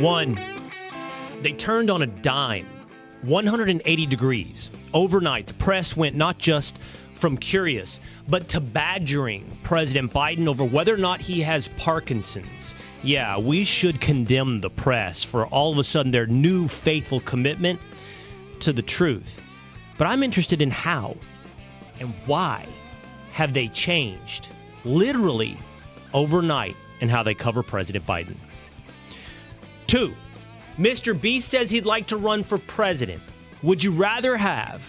One, they turned on a dime, 180 degrees. Overnight, the press went not just from curious, but to badgering President Biden over whether or not he has Parkinson's. Yeah, we should condemn the press for all of a sudden their new faithful commitment to the truth. But I'm interested in how and why have they changed, literally overnight, in how they cover President Biden. 2, MrBeast says he'd like to run for president. Would you rather have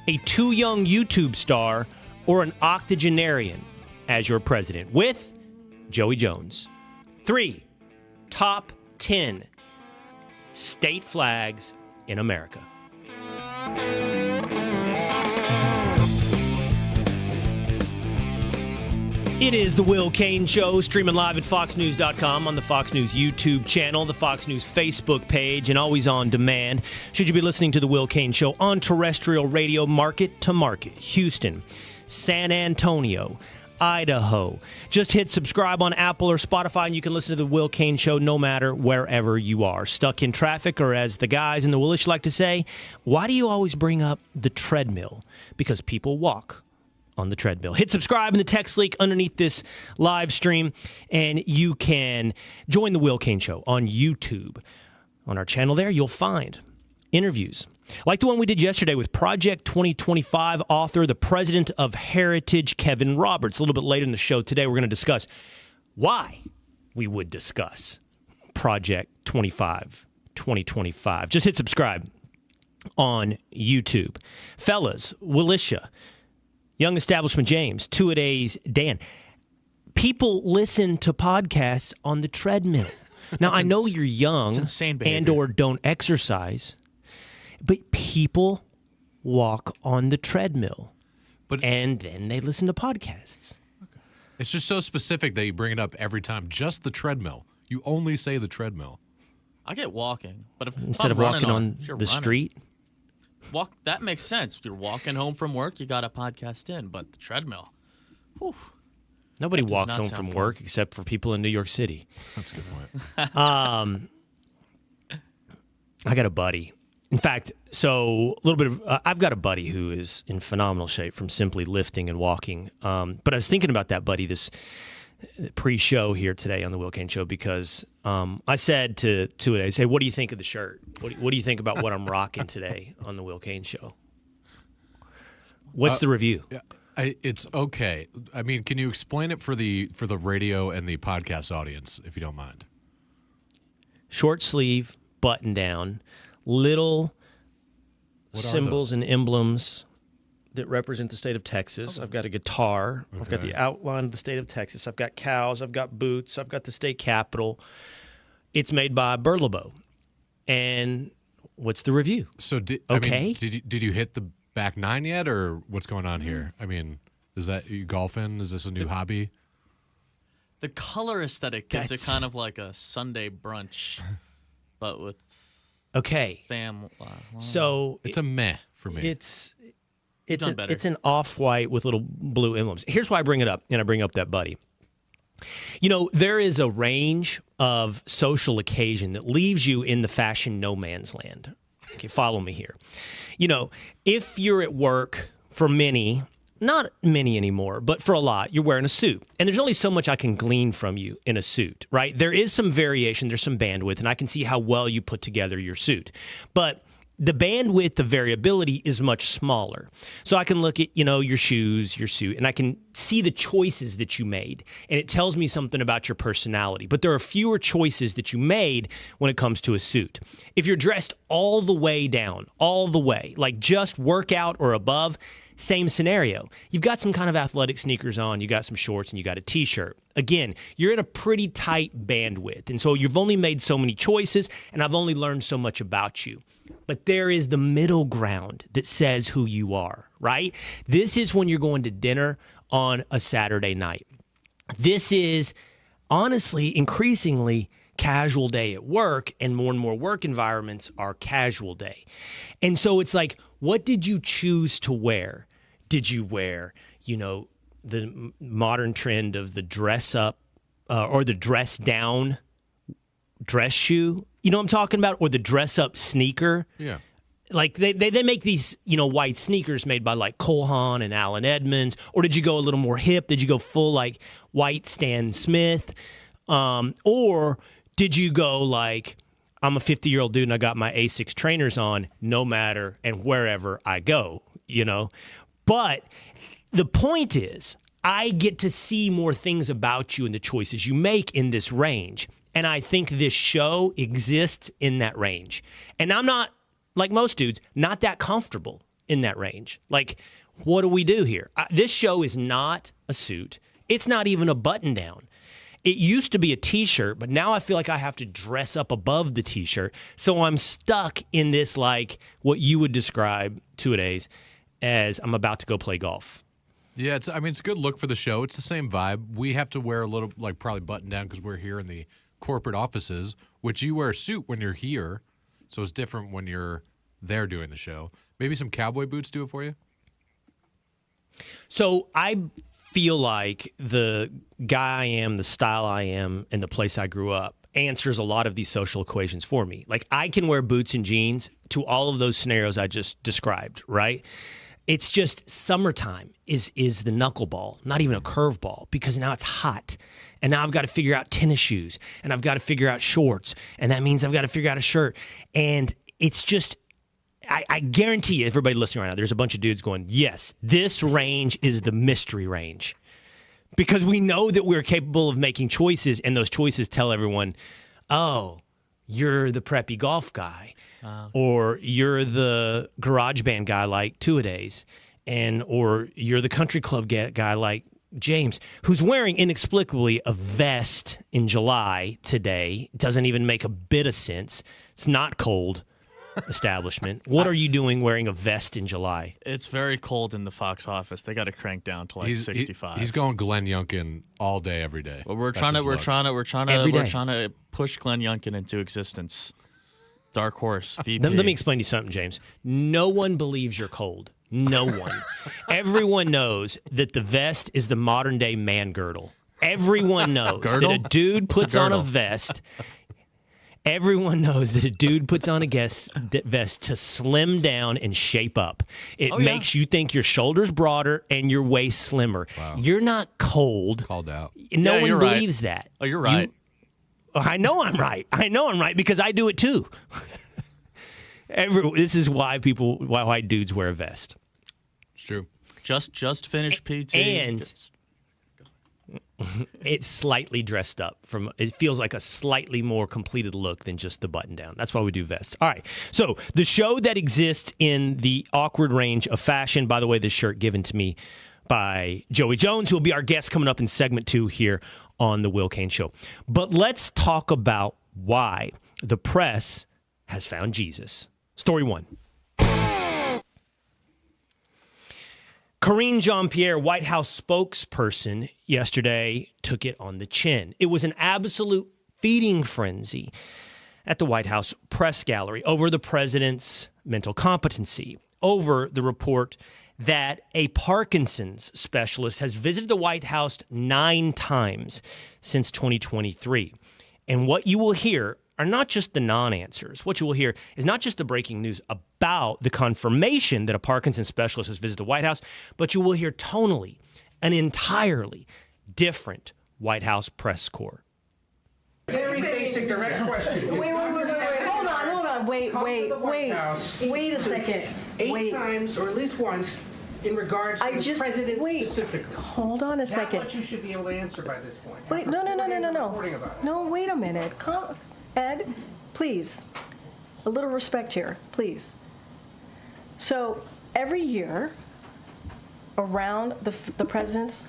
a too young YouTube star or an octogenarian as your president? With Joey Jones. 3, top 10 state flags in America. It is the Will Cain Show, streaming live at foxnews.com, on the Fox News YouTube channel, the Fox News Facebook page, and always on demand. Should you be listening to the Will Cain Show on terrestrial radio, market to market, Houston, San Antonio, Idaho. Just hit subscribe on Apple or Spotify, and you can listen to the Will Cain Show no matter wherever you are. Stuck in traffic, or as the guys in the Willish like to say, why do you always bring up the treadmill? Because people walk on the treadmill. Hit subscribe in the text link underneath this live stream, and you can join the Will Cain Show on YouTube. On our channel there, you'll find interviews like the one we did yesterday with Project 2025 author, the president of Heritage, Kevin Roberts. A little bit later in the show today, we're going to discuss why we would discuss Project 2025. Just hit subscribe on YouTube. Fellas, Willisha, Young Establishment James, Two-A-Days Dan. People listen to podcasts on the treadmill. Now, I know you're young and or don't exercise, but people walk on the treadmill, and then they listen to podcasts. Okay. It's just so specific that you bring it up every time. Just the treadmill. You only say the treadmill. I get walking, but instead of walking on the street. That makes sense. If you're walking home from work, you got a podcast in, but the treadmill. Whew, nobody walks home from work except for people in New York City. That's a good point. I got a buddy. In fact, so a little bit of I've got a buddy who is in phenomenal shape from simply lifting and walking. But I was thinking about that buddy this pre-show here today on the Will Cain Show, because I said to it, hey, what do you think of the shirt? What do you think about what I'm rocking today on the Will Cain Show? What's the review? It's okay. I mean, can you explain it for the radio and the podcast audience, if you don't mind? Short sleeve, button down, little symbols and emblems that represent the state of Texas. I've got a guitar. Okay. I've got the outline of the state of Texas. I've got cows. I've got boots. I've got the state capitol. It's made by Burlebo. And what's the review? So did you hit the back nine yet, or what's going on here? I mean, is that you golfing? Is this a new hobby? The color aesthetic gives it kind of like a Sunday brunch, but with family. So it's a meh for me. It's an off-white with little blue emblems. Here's why I bring it up, and I bring up that buddy. You know, there is a range of social occasion that leaves you in the fashion no man's land. Okay, follow me here. You know, if you're at work, for many, not many anymore, but for a lot, you're wearing a suit. And there's only so much I can glean from you in a suit, right? There is some variation, there's some bandwidth, and I can see how well you put together your suit. But the bandwidth, the variability is much smaller. So I can look at, your shoes, your suit, and I can see the choices that you made. And it tells me something about your personality. But there are fewer choices that you made when it comes to a suit. If you're dressed all the way down, all the way, like just workout or above, same scenario. You've got some kind of athletic sneakers on, you got some shorts, and you got a T-shirt. Again, you're in a pretty tight bandwidth. And so you've only made so many choices, and I've only learned so much about you. But there is the middle ground that says who you are, right? This is when you're going to dinner on a Saturday night. This is, honestly, increasingly casual day at work, and more work environments are casual day. And so it's like, what did you choose to wear? Did you wear, the modern trend of the dress up or the dress down dress shoe. You know what I'm talking about? Or the dress-up sneaker. Yeah. Like they make these, white sneakers made by like Cole Haan and Allen Edmonds. Or did you go a little more hip? Did you go full like white Stan Smith? Or did you go like, I'm a 50-year-old dude and I got my Asics trainers on no matter and wherever I go, But the point is, I get to see more things about you and the choices you make in this range. And I think this show exists in that range. And I'm not, like most dudes, not that comfortable in that range. Like, what do we do here? This show is not a suit. It's not even a button-down. It used to be a T-shirt, but now I feel like I have to dress up above the T-shirt. So I'm stuck in this, like, what you would describe, two-a-days, as I'm about to go play golf. Yeah, it's a good look for the show. It's the same vibe. We have to wear a little, like, probably button-down because we're here in the corporate offices, which you wear a suit when you're here. So it's different when you're there doing the show. Maybe some cowboy boots do it for you? So I feel like the guy I am, the style I am, and the place I grew up answers a lot of these social equations for me. Like, I can wear boots and jeans to all of those scenarios I just described, right? It's just summertime is the knuckleball, not even a curveball, because now it's hot. And now I've got to figure out tennis shoes, and I've got to figure out shorts, and that means I've got to figure out a shirt. And it's just, I guarantee you, everybody listening right now, there's a bunch of dudes going, yes, this range is the mystery range. Because we know that we're capable of making choices, and those choices tell everyone, oh, you're the preppy golf guy, or you're the garage band guy like two-a-days, or you're the country club guy like James, who's wearing inexplicably a vest in July today. It doesn't even make a bit of sense. It's not cold, establishment. What are you doing wearing a vest in July? It's very cold in the Fox office. They got to crank down to like 65. He's going Glenn Youngkin all day, every day. Well, we're trying to push Glenn Youngkin into existence. Dark horse. VP. Let me explain to you something, James. No one believes you're cold. No one. Everyone knows that the vest is the modern day man girdle. Everyone knows that a dude puts on a vest. Everyone knows that a dude puts on a vest to slim down and shape up. It makes you think your shoulders broader and your waist slimmer. Wow. You're not cold. Called out. No one believes that. Oh, you're right. I know I'm right. I know I'm right because I do it too. This is why why dudes wear a vest. It's true. Just finished PT. And it's slightly dressed up. It feels like a slightly more completed look than just the button down. That's why we do vests. All right. So the show that exists in the awkward range of fashion, by the way, this shirt given to me by Joey Jones, who will be our guest coming up in segment 2 here on the Will Cain Show. But let's talk about why the press has found Jesus. Story 1. Karine Jean-Pierre, White House spokesperson, yesterday took it on the chin. It was an absolute feeding frenzy at the White House press gallery over the president's mental competency, over the report that a Parkinson's specialist has visited the White House 9 times since 2023. And what you will hear are not just the non-answers. What you will hear is not just the breaking news about the confirmation that a Parkinson's specialist has visited the White House, but you will hear tonally an entirely different White House press corps. Very basic, direct question. Wait. Hold on. Wait a second. 8 times, or at least once, in regards to the president specifically. Hold on a second. Not what you should be able to answer by this point. Wait, no. No, wait a minute. Ed, please. A little respect here, please. So every year, around the president's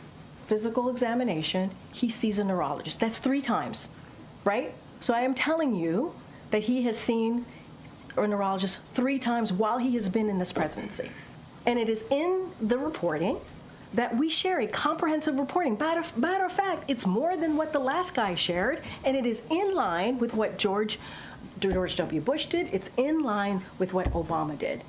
physical examination, he sees a neurologist. That's 3 times, right? So I am telling you that he has seen a neurologist 3 times while he has been in this presidency. And it is in the reporting that we share, a comprehensive reporting. Matter of fact, it's more than what the last guy shared, and it is in line with what George W. Bush did. It's in line with what Obama did.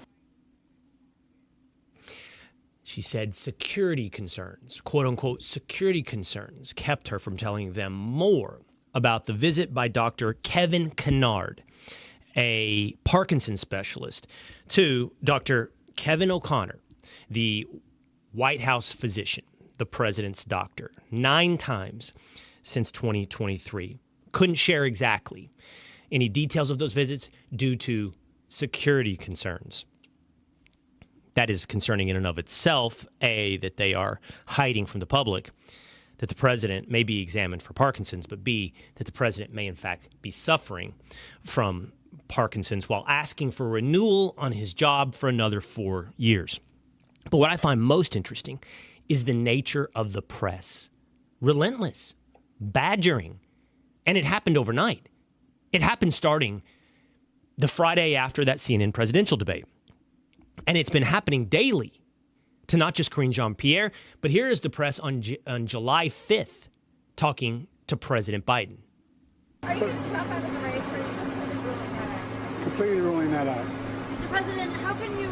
She said security concerns, quote unquote, security concerns, kept her from telling them more about the visit by Dr. Kevin Kennard, a Parkinson's specialist, to Dr. Kevin O'Connor, the White House physician, the president's doctor, 9 times since 2023. Couldn't share exactly any details of those visits due to security concerns. That is concerning in and of itself, A, that they are hiding from the public that the president may be examined for Parkinson's, but B, that the president may in fact be suffering from Parkinson's while asking for renewal on his job for another 4 years. But what I find most interesting is the nature of the press. Relentless, badgering, and it happened overnight. It happened starting the Friday after that CNN presidential debate. And it's been happening daily to not just Karine Jean-Pierre, but here is the press on July 5th talking to President Biden. Are you going to drop out of the race, or are you completely ruling that out? Completely ruling that out. Mr. President, how can you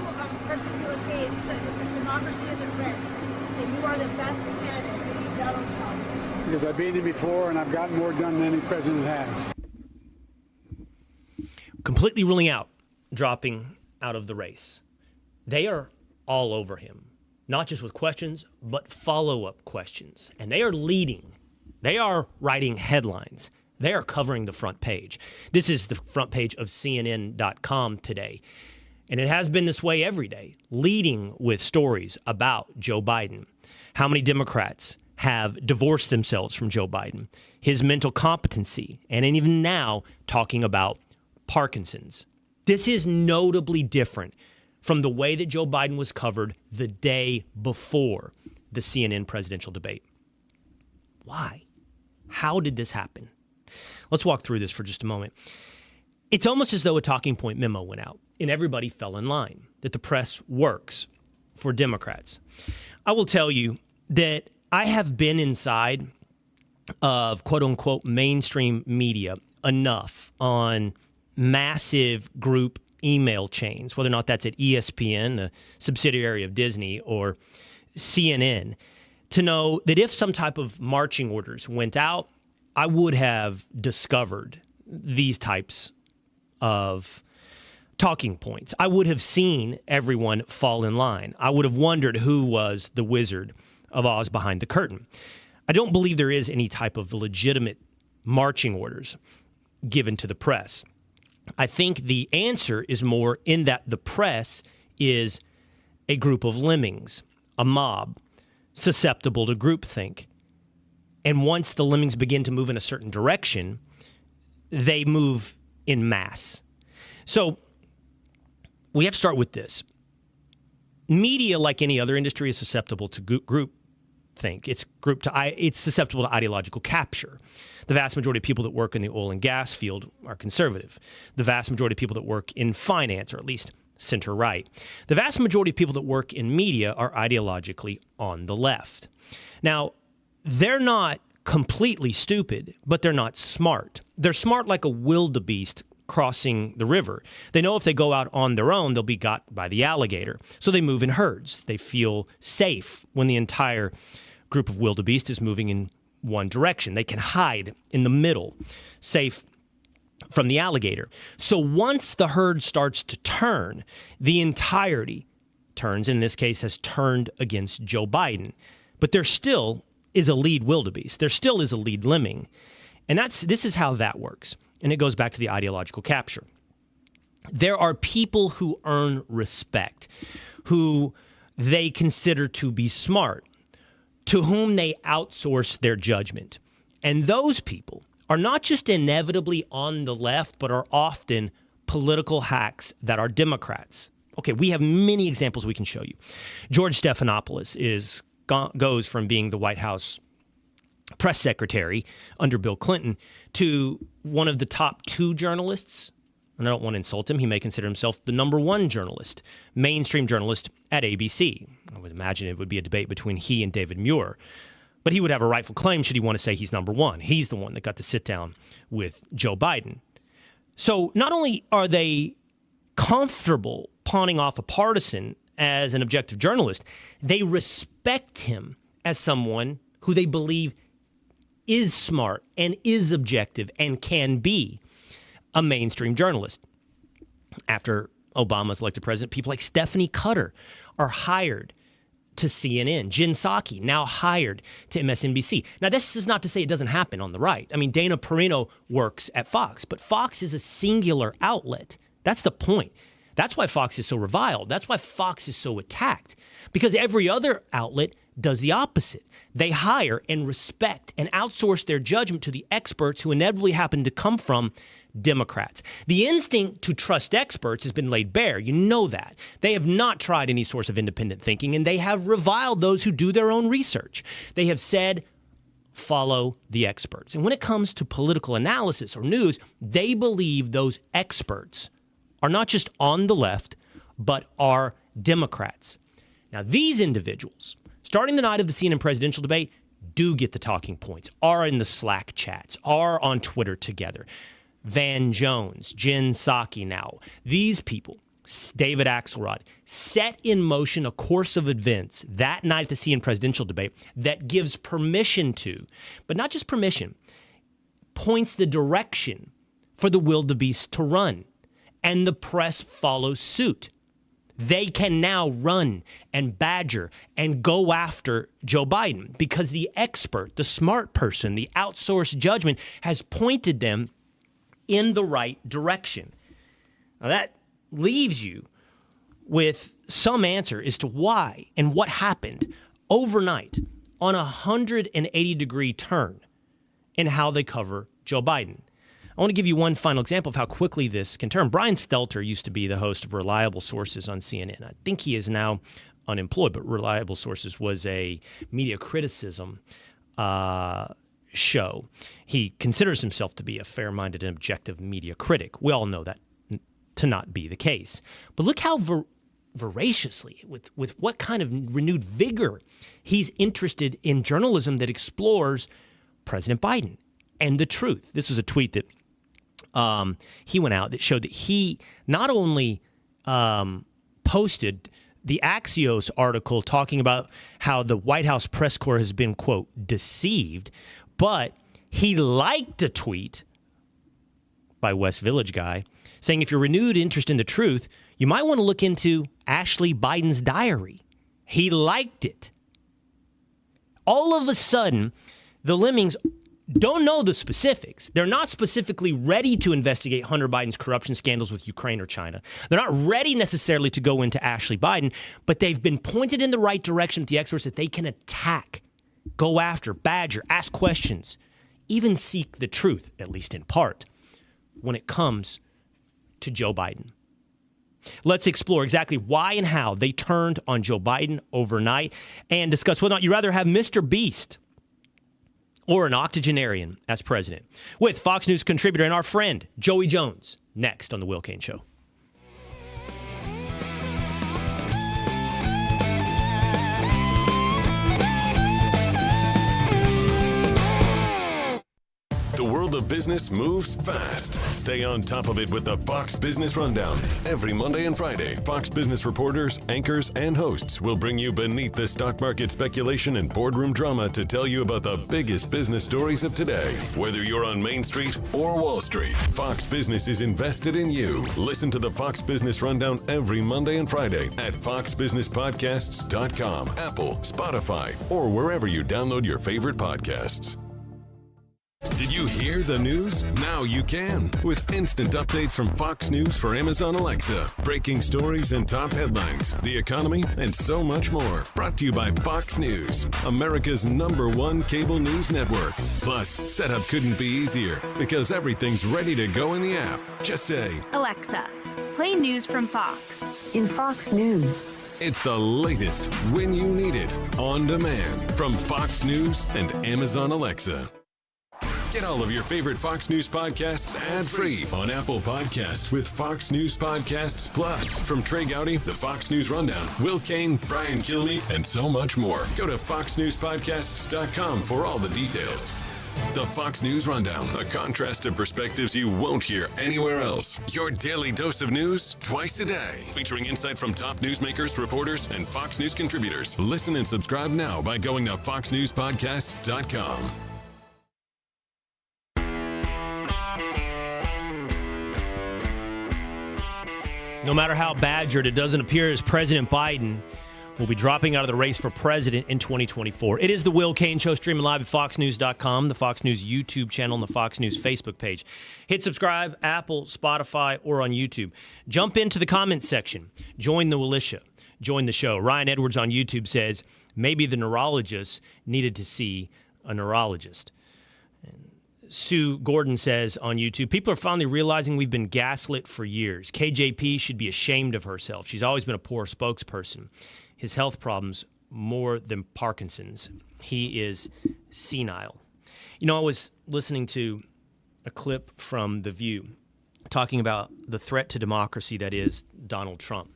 pursue a case that if democracy is at risk, that you are the best candidate to beat Donald Trump? Because I've beaten him before, and I've gotten more done than any president has. Completely ruling out dropping out of the race. They are all over him, not just with questions, but follow-up questions. And they are leading. They are writing headlines. They are covering the front page. This is the front page of CNN.com today. And it has been this way every day, leading with stories about Joe Biden. How many Democrats have divorced themselves from Joe Biden, his mental competency, and even now talking about Parkinson's. This is notably different from the way that Joe Biden was covered the day before the CNN presidential debate. Why? How did this happen? Let's walk through this for just a moment. It's almost as though a talking point memo went out and everybody fell in line, that the press works for Democrats. I will tell you that I have been inside of quote-unquote mainstream media enough on massive group email chains, whether or not that's at ESPN, a subsidiary of Disney, or CNN, to know that if some type of marching orders went out, I would have discovered these types of talking points. I would have seen everyone fall in line. I would have wondered who was the Wizard of Oz behind the curtain. I don't believe there is any type of legitimate marching orders given to the press. I think the answer is more in that the press is a group of lemmings, a mob, susceptible to groupthink. And once the lemmings begin to move in a certain direction, they move in mass. So we have to start with this. Media, like any other industry, is susceptible to groupthink. It's susceptible to ideological capture. The vast majority of people that work in the oil and gas field are conservative. The vast majority of people that work in finance, or at least center-right. The vast majority of people that work in media are ideologically on the left. Now, they're not completely stupid, but they're not smart. They're smart like a wildebeest crossing the river. They know if they go out on their own, they'll be got by the alligator. So they move in herds. They feel safe when the entire group of wildebeest is moving in one direction. They can hide in the middle, safe from the alligator. So once the herd starts to turn, the entirety turns, in this case has turned against Joe Biden. But there still is a lead wildebeest. There still is a lead lemming. And this is how that works. And it goes back to the ideological capture. There are people who earn respect, who they consider to be smart, to whom they outsource their judgment. And those people are not just inevitably on the left, but are often political hacks that are Democrats. Okay, we have many examples we can show you. George Stephanopoulos goes from being the White House press secretary under Bill Clinton to one of the top 2 journalists. And I don't want to insult him. He may consider himself the number 1 journalist, mainstream journalist at ABC. I would imagine it would be a debate between he and David Muir. But he would have a rightful claim should he want to say he's number 1. He's the one that got to sit down with Joe Biden. So not only are they comfortable pawning off a partisan as an objective journalist, they respect him as someone who they believe is smart and is objective and can be a mainstream journalist. After Obama's elected president, people like Stephanie Cutter are hired to CNN. Jen Psaki, now hired to MSNBC. Now, this is not to say it doesn't happen on the right. I mean, Dana Perino works at Fox, but Fox is a singular outlet. That's the point. That's why Fox is so reviled. That's why Fox is so attacked, because every other outlet does the opposite. They hire and respect and outsource their judgment to the experts who inevitably happen to come from Democrats. The instinct to trust experts has been laid bare. You know that. They have not tried any source of independent thinking, and they have reviled those who do their own research. They have said, follow the experts. And when it comes to political analysis or news, they believe those experts are not just on the left, but are Democrats. Now, these individuals, starting the night of the CNN presidential debate, do get the talking points, are in the Slack chats, are on Twitter together. Van Jones, Jen Psaki now. These people, David Axelrod, set in motion a course of events that night at the CNN presidential debate that gives permission to, but not just permission, points the direction for the wildebeest to run. And the press follows suit. They can now run and badger and go after Joe Biden because the expert, the smart person, the outsourced judgment has pointed them in the right direction. Now that leaves you with some answer as to why and what happened overnight on a 180-degree turn in how they cover Joe Biden. I want to give you one final example of how quickly this can turn. Brian Stelter used to be the host of Reliable Sources on CNN. I think he is now unemployed, but Reliable Sources was a media criticism show. He considers himself to be a fair-minded and objective media critic. We all know that to not be the case. But look how voraciously, with what kind of renewed vigor he's interested in journalism that explores President Biden and the truth. This was a tweet that he went out that showed that he not only posted the Axios article talking about how the White House press corps has been, quote, deceived, but he liked a tweet by West Village guy saying if you're renewed interest in the truth, you might want to look into Ashley Biden's diary. He liked it. All of a sudden, the lemmings don't know the specifics. They're not specifically ready to investigate Hunter Biden's corruption scandals with Ukraine or China. They're not ready necessarily to go into Ashley Biden, but they've been pointed in the right direction with the experts that they can attack, go after, badger, ask questions, even seek the truth, at least in part, when it comes to Joe Biden. Let's explore exactly why and how they turned on Joe Biden overnight and discuss whether or not you'd rather have MrBeast or an octogenarian as president, with Fox News contributor and our friend, Joey Jones, next on The Will Cain Show. The world of business moves fast. Stay on top of it with the Fox Business Rundown. Every Monday and Friday, Fox Business reporters, anchors, and hosts will bring you beneath the stock market speculation and boardroom drama to tell you about the biggest business stories of today. Whether you're on Main Street or Wall Street, Fox Business is invested in you. Listen to the Fox Business Rundown every Monday and Friday at foxbusinesspodcasts.com, Apple, Spotify, or wherever you download your favorite podcasts. Did you hear the news? Now you can. With instant updates from Fox News for Amazon Alexa, breaking stories and top headlines, the economy, and so much more. Brought to you by Fox News, America's #1 cable news network. Plus, setup couldn't be easier because everything's ready to go in the app. Just say, Alexa, play news from Fox. In Fox News. It's the latest when you need it, on demand, from Fox News and Amazon Alexa. Get all of your favorite Fox News podcasts ad-free on Apple Podcasts with Fox News Podcasts Plus. From Trey Gowdy, the Fox News Rundown, Will Cain, Brian Kilmeade, and so much more. Go to foxnewspodcasts.com for all the details. The Fox News Rundown, a contrast of perspectives you won't hear anywhere else. Your daily dose of news twice a day, featuring insight from top newsmakers, reporters, and Fox News contributors. Listen and subscribe now by going to foxnewspodcasts.com. No matter how badgered, it doesn't appear as President Biden will be dropping out of the race for president in 2024. It is the Will Cain Show, streaming live at foxnews.com, the Fox News YouTube channel, and the Fox News Facebook page. Hit subscribe, Apple, Spotify, or on YouTube. Jump into the comments section. Join the militia. Join the show. Ryan Edwards on YouTube says, maybe the neurologist needed to see a neurologist. Sue Gordon says on YouTube, people are finally realizing we've been gaslit for years. KJP should be ashamed of herself. She's always been a poor spokesperson. His health problems more than Parkinson's. He is senile. You know, I was listening to a clip from The View talking about the threat to democracy that is Donald Trump.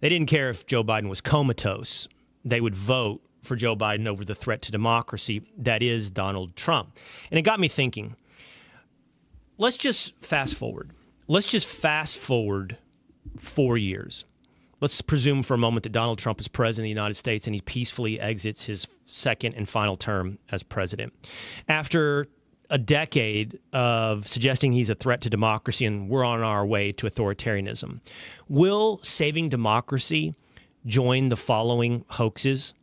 They didn't care if Joe Biden was comatose. They would vote for Joe Biden over the threat to democracy that is Donald Trump. And it got me thinking, let's just fast forward. Let's just fast forward 4 years. Let's presume for a moment that Donald Trump is president of the United States and he peacefully exits his second and final term as president. After a decade of suggesting he's a threat to democracy and we're on our way to authoritarianism, will saving democracy join the following hoaxes?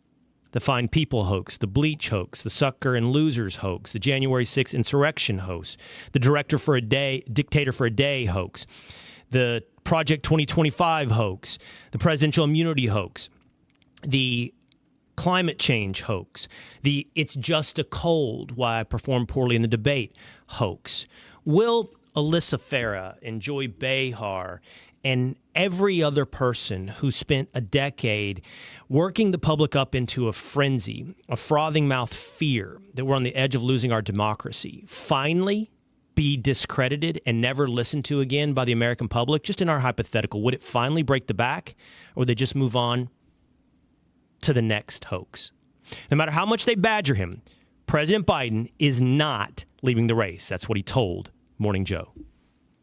The Fine People hoax, the Bleach hoax, the Sucker and Losers hoax, the January 6th insurrection hoax, the Dictator for a Day hoax, the Project 2025 hoax, the presidential immunity hoax, the climate change hoax, the it's just a cold, why I performed poorly in the debate hoax. Will Alyssa Farah and Joy Behar and every other person who spent a decade working the public up into a frenzy, a frothing mouth fear that we're on the edge of losing our democracy, finally be discredited and never listened to again by the American public? Just in our hypothetical, would it finally break the back, or would they just move on to the next hoax? No matter how much they badger him, President Biden is not leaving the race. That's what he told Morning Joe.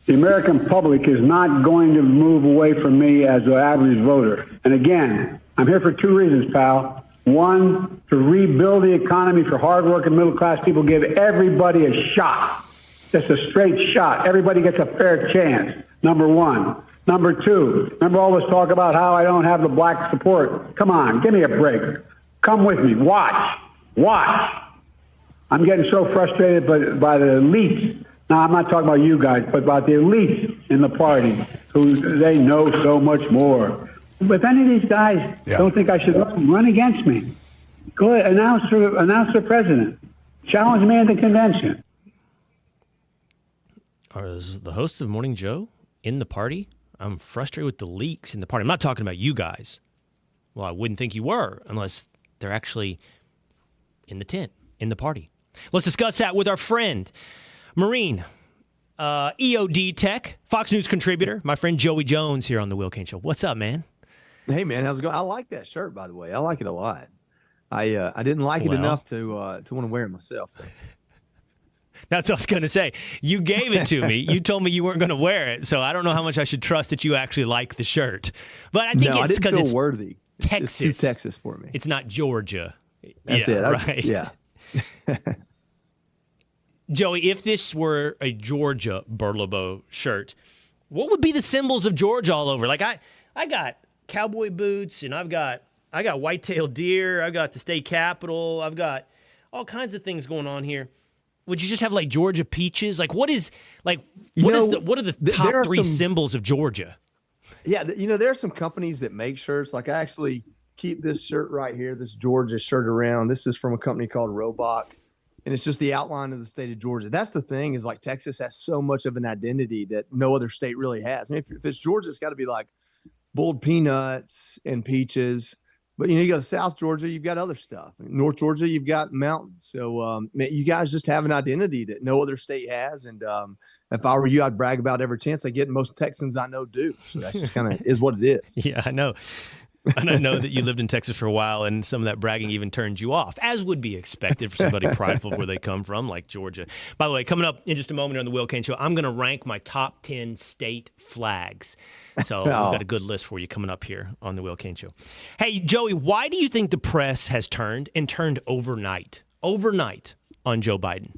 The American public is not going to move away from me as an average voter. And again, I'm here for two reasons, pal. One, to rebuild the economy for hardworking middle-class people, give everybody a shot. Just a straight shot. Everybody gets a fair chance, number one. Number two, remember all this talk about how I don't have the black support? Come on, give me a break. Come with me. Watch. I'm getting so frustrated by the elites. Now, I'm not talking about you guys, but about the elites in the party who they know so much more. But if any of these guys don't think I should run against me, go ahead, announce the president. Challenge me at the convention. Are the hosts of Morning Joe in the party? I'm frustrated with the leaks in the party. I'm not talking about you guys. Well, I wouldn't think you were unless they're actually in the tent, in the party. Let's discuss that with our friend, Marine, EOD Tech, Fox News contributor, my friend Joey Jones here on the Will Cain Show. What's up, man? Hey, man, how's it going? I like that shirt, by the way. I like it a lot. I didn't like it enough to want to wear it myself, though. That's what I was going to say. You gave it to me. You told me you weren't going to wear it, so I don't know how much I should trust that you actually like the shirt. But I think it's because it's worthy. Texas. It's too Texas for me. It's not Georgia. That's it. Right. Yeah. Joey, if this were a Georgia Burlebo shirt, what would be the symbols of Georgia all over? Like I got cowboy boots, and I got white-tailed deer. I've got the state capitol. I've got all kinds of things going on here. Would you just have like Georgia peaches? Like what are the top three symbols of Georgia? Yeah, there are some companies that make shirts. Like I actually keep this shirt right here, this Georgia shirt around. This is from a company called Roebuck, and it's just the outline of the state of Georgia. That's the thing, is like Texas has so much of an identity that no other state really has. I mean, if it's Georgia, it's got to be like boiled peanuts and peaches. But, you go to South Georgia, you've got other stuff. In North Georgia, you've got mountains. So you guys just have an identity that no other state has. And if I were you, I'd brag about every chance I get. And most Texans I know do. So that's just kind of is what it is. Yeah, I know. And I know that you lived in Texas for a while, and some of that bragging even turned you off, as would be expected for somebody prideful of where they come from, like Georgia. By the way, coming up in just a moment on the Will Cain Show, I'm going to rank my top 10 state flags. So we've got a good list for you coming up here on the Will Cain Show. Hey, Joey, why do you think the press has turned overnight on Joe Biden?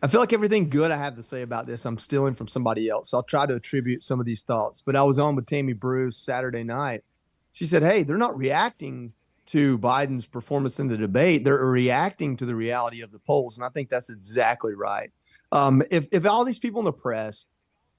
I feel like everything good I have to say about this, I'm stealing from somebody else. So I'll try to attribute some of these thoughts. But I was on with Tammy Bruce Saturday night. She said, hey, they're not reacting to Biden's performance in the debate. They're reacting to the reality of the polls. And I think that's exactly right. If all these people in the press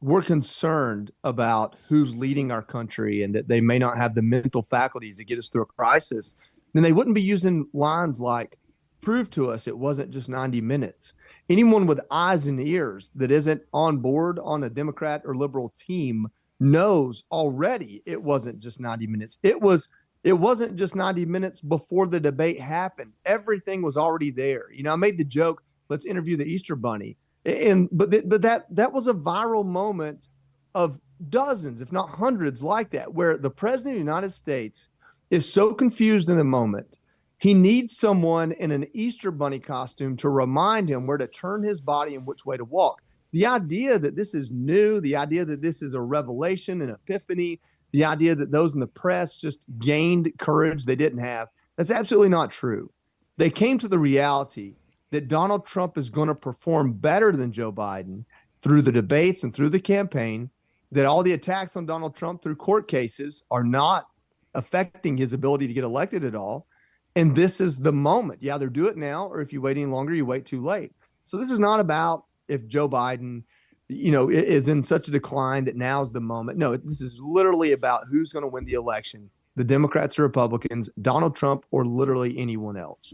were concerned about who's leading our country and that they may not have the mental faculties to get us through a crisis, then they wouldn't be using lines like, prove to us it wasn't just 90 minutes. Anyone with eyes and ears that isn't on board on a Democrat or liberal team knows already it wasn't just 90 minutes. It wasn't just 90 minutes before the debate happened. Everything was already there. I made the joke, let's interview the Easter Bunny. But that was a viral moment of dozens, if not hundreds like that, where the president of the United States is so confused in the moment. He needs someone in an Easter Bunny costume to remind him where to turn his body and which way to walk. The idea that this is new, the idea that this is a revelation, an epiphany, the idea that those in the press just gained courage they didn't have, that's absolutely not true. They came to the reality that Donald Trump is going to perform better than Joe Biden through the debates and through the campaign, that all the attacks on Donald Trump through court cases are not affecting his ability to get elected at all. And this is the moment. You either do it now, or if you wait any longer, you wait too late. So this is not about if Joe Biden, is in such a decline that now's the moment. No, this is literally about who's going to win the election, the Democrats or Republicans, Donald Trump, or literally anyone else.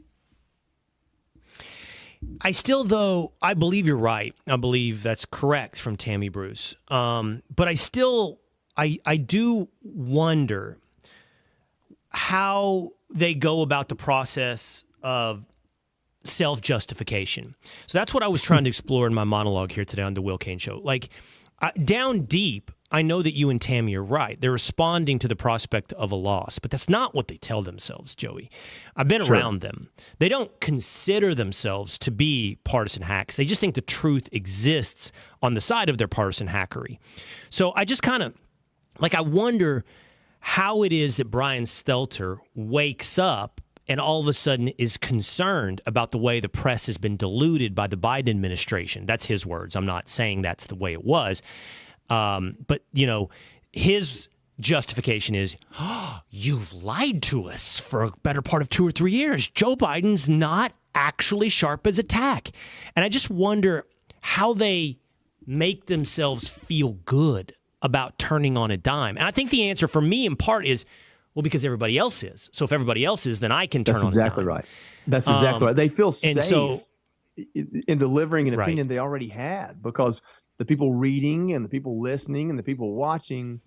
I still, though, I believe you're right. I believe that's correct from Tammy Bruce. But I still, I do wonder how they go about the process of self-justification. So that's what I was trying to explore in my monologue here today on the Will Cain Show. Down deep, I know that you and Tammy are right. They're responding to the prospect of a loss, but that's not what they tell themselves, Joey. I've been around them. They don't consider themselves to be partisan hacks. They just think the truth exists on the side of their partisan hackery. So I just kind of, I wonder how it is that Brian Stelter wakes up and all of a sudden is concerned about the way the press has been diluted by the Biden administration. That's his words. I'm not saying that's the way it was. But, his justification is, you've lied to us for a better part of 2 or 3 years. Joe Biden's not actually sharp as a tack. And I just wonder how they make themselves feel good about turning on a dime. And I think the answer for me in part is, well, because everybody else is. So if everybody else is, then I can turn on a dime. That's exactly right. That's exactly right. They feel safe in delivering an opinion they already had, because the people reading and the people listening and the people watching,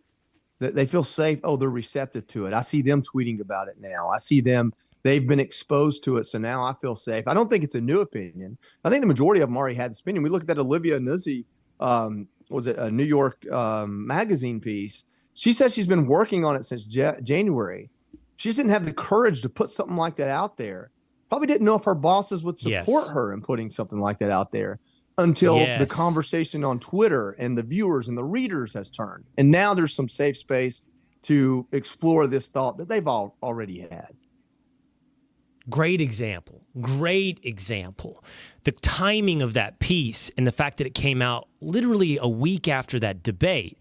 they feel safe. Oh, they're receptive to it. I see them tweeting about it now. I see them. They've been exposed to it. So now I feel safe. I don't think it's a new opinion. I think the majority of them already had this opinion. We look at that Olivia Nuzzi, was it a New York magazine piece? She says she's been working on it since January. She just didn't have the courage to put something like that out there. Probably didn't know if her bosses would support her in putting something like that out there until the conversation on Twitter and the viewers and the readers has turned. And now there's some safe space to explore this thought that they've already had. Great example. The timing of that piece and the fact that it came out literally a week after that debate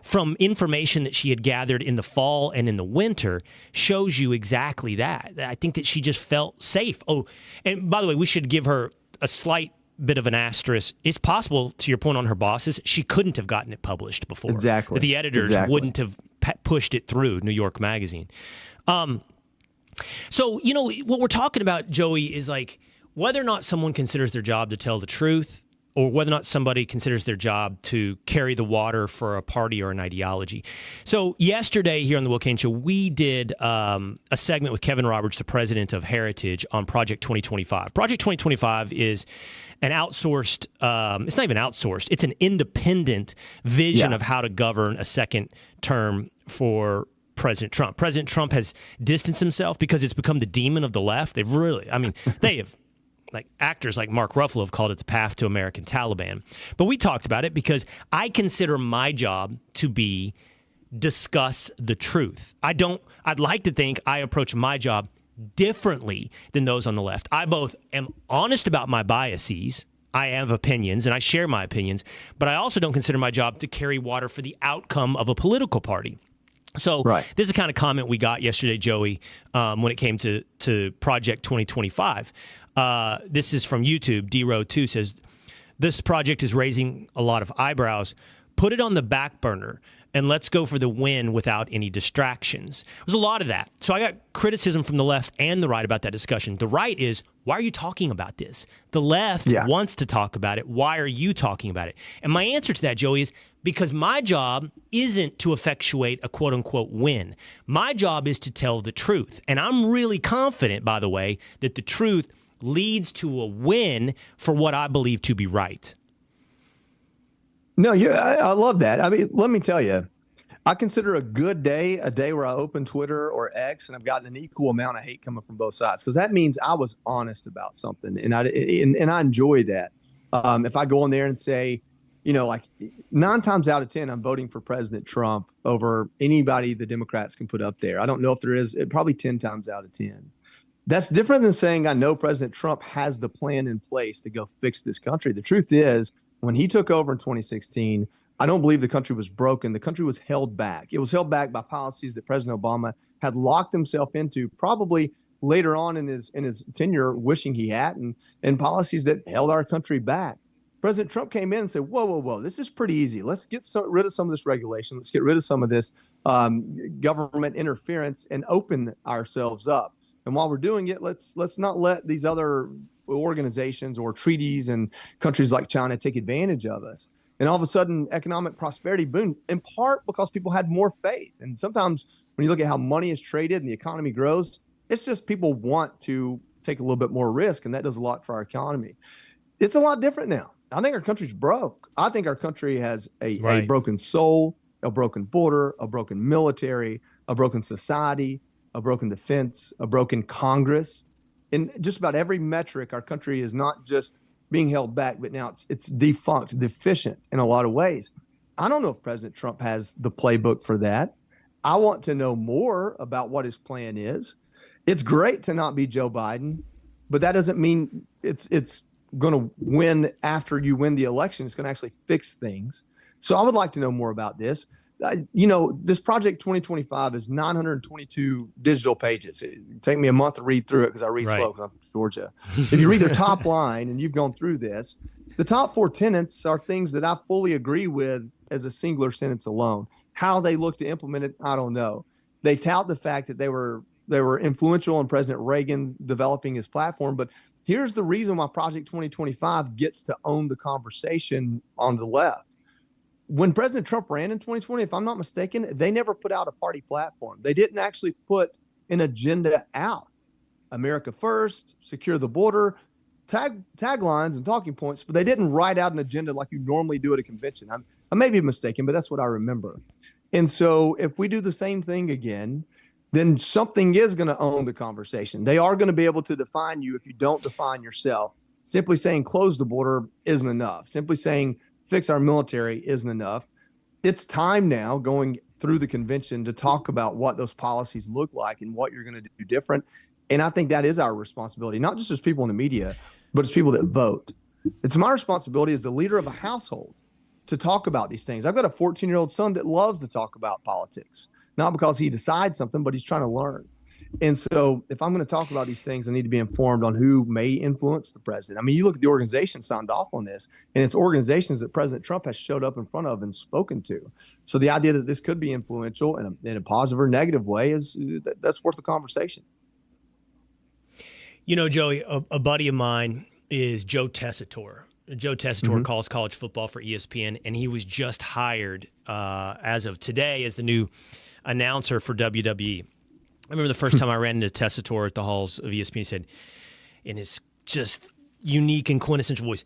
from information that she had gathered in the fall and in the winter shows you exactly that. I think that she just felt safe. Oh, and by the way, we should give her a slight bit of an asterisk. It's possible, to your point on her bosses, she couldn't have gotten it published before. Exactly. That the editors wouldn't have pushed it through New York Magazine. So, what we're talking about, Joey, is whether or not someone considers their job to tell the truth, or whether or not somebody considers their job to carry the water for a party or an ideology. So yesterday here on the Will Cain Show, we did a segment with Kevin Roberts, the president of Heritage, on Project 2025. Project 2025 is an outsourced, it's not even outsourced, it's an independent vision of how to govern a second term for President Trump. President Trump has distanced himself because it's become the demon of the left. They have, actors like Mark Ruffalo have called it the path to American Taliban. But we talked about it because I consider my job to be discuss the truth. I'd like to think I approach my job differently than those on the left. I both am honest about my biases. I have opinions, and I share my opinions, but I also don't consider my job to carry water for the outcome of a political party. So This is the kind of comment we got yesterday, Joey, when it came to Project 2025. This is from YouTube. D-Row2 says, this project is raising a lot of eyebrows. Put it on the back burner and let's go for the win without any distractions. There's a lot of that. So I got criticism from the left and the right about that discussion. The right is, why are you talking about this? The left wants to talk about it. Why are you talking about it? And my answer to that, Joey, is because my job isn't to effectuate a quote-unquote win. My job is to tell the truth. And I'm really confident, by the way, that the truth leads to a win for what I believe to be right. No, I love that. I mean, let me tell you, I consider a good day a day where I open Twitter or X and I've gotten an equal amount of hate coming from both sides, because that means I was honest about something, and I enjoy that. If I go on there and say, like 9 times out of 10, I'm voting for President Trump over anybody the Democrats can put up there. I don't know if there is, probably 10 times out of 10. That's different than saying I know President Trump has the plan in place to go fix this country. The truth is, when he took over in 2016, I don't believe the country was broken. The country was held back. It was held back by policies that President Obama had locked himself into, probably later on in his tenure, wishing he hadn't, and policies that held our country back. President Trump came in and said, whoa, this is pretty easy. Let's get rid of some of this regulation. Let's get rid of some of this government interference and open ourselves up. And while we're doing it, let's not let these other organizations or treaties and countries like China take advantage of us. And all of a sudden, economic prosperity boomed, in part because people had more faith. And sometimes when you look at how money is traded and the economy grows, it's just people want to take a little bit more risk, and that does a lot for our economy. It's a lot different now. I think our country's broke. I think our country has a broken soul, a broken border, a broken military, a broken society, a broken defense, a broken Congress. In just about every metric, our country is not just being held back, but now it's defunct, deficient in a lot of ways. I don't know if President Trump has the playbook for that. I want to know more about what his plan is. It's great to not be Joe Biden, but that doesn't mean it's going to win after you win the election. It's going to actually fix things. So I would like to know more about this. This Project 2025 is 922 digital pages. It take me a month to read through it because I read slow because I'm from Georgia. If you read their top line, and you've gone through this, the top 4 tenets are things that I fully agree with as a singular sentence alone. How they look to implement it, I don't know. They tout the fact that they were influential in President Reagan developing his platform, but here's the reason why Project 2025 gets to own the conversation on the left. When President Trump ran in 2020, if I'm not mistaken, they never put out a party platform. They didn't actually put an agenda out. America first, secure the border, taglines and talking points, but they didn't write out an agenda like you normally do at a convention. I may be mistaken, but that's what I remember. And so if we do the same thing again, then something is going to own the conversation. They are going to be able to define you if you don't define yourself. Simply saying close the border isn't enough. Simply saying fix our military isn't enough. It's time now, going through the convention, to talk about what those policies look like and what you're going to do different. And I think that is our responsibility, not just as people in the media, but as people that vote. It's my responsibility as the leader of a household to talk about these things. I've got a 14-year-old son that loves to talk about politics, not because he decides something, but he's trying to learn. And so if I'm going to talk about these things, I need to be informed on who may influence the president. I mean, you look at the organizations signed off on this, and it's organizations that President Trump has showed up in front of and spoken to. So the idea that this could be influential in a positive or negative way that's worth the conversation. Joey, a buddy of mine is Joe Tessitore. Joe Tessitore calls college football for ESPN, and he was just hired as of today as the new announcer for WWE. I remember the first time I ran into Tessitore at the halls of ESPN, he said, in his just unique and quintessential voice,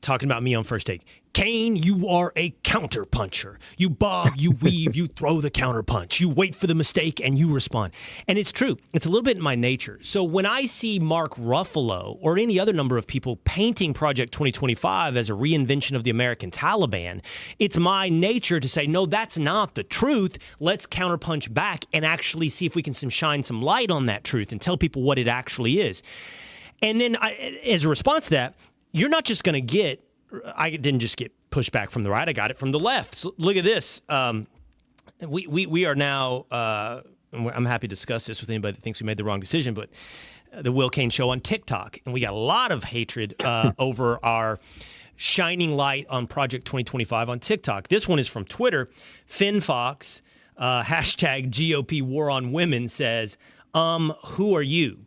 talking about me on First Take, Cain, you are a counter puncher. You bob, you weave, you throw the counter punch. You wait for the mistake and you respond. And it's true. It's a little bit in my nature. So when I see Mark Ruffalo or any other number of people painting Project 2025 as a reinvention of the American Taliban, it's my nature to say, no, that's not the truth. Let's counterpunch back and actually see if we can shine some light on that truth and tell people what it actually is. And then as a response to that, you're not just going to get, I didn't just get pushback from the right, I got it from the left. So look at this. We are now, I'm happy to discuss this with anybody that thinks we made the wrong decision, but the Will Cain Show on TikTok. And we got a lot of hatred over our shining light on Project 2025 on TikTok. This one is from Twitter. Finn Fox, hashtag GOP War on Women, says, who are you?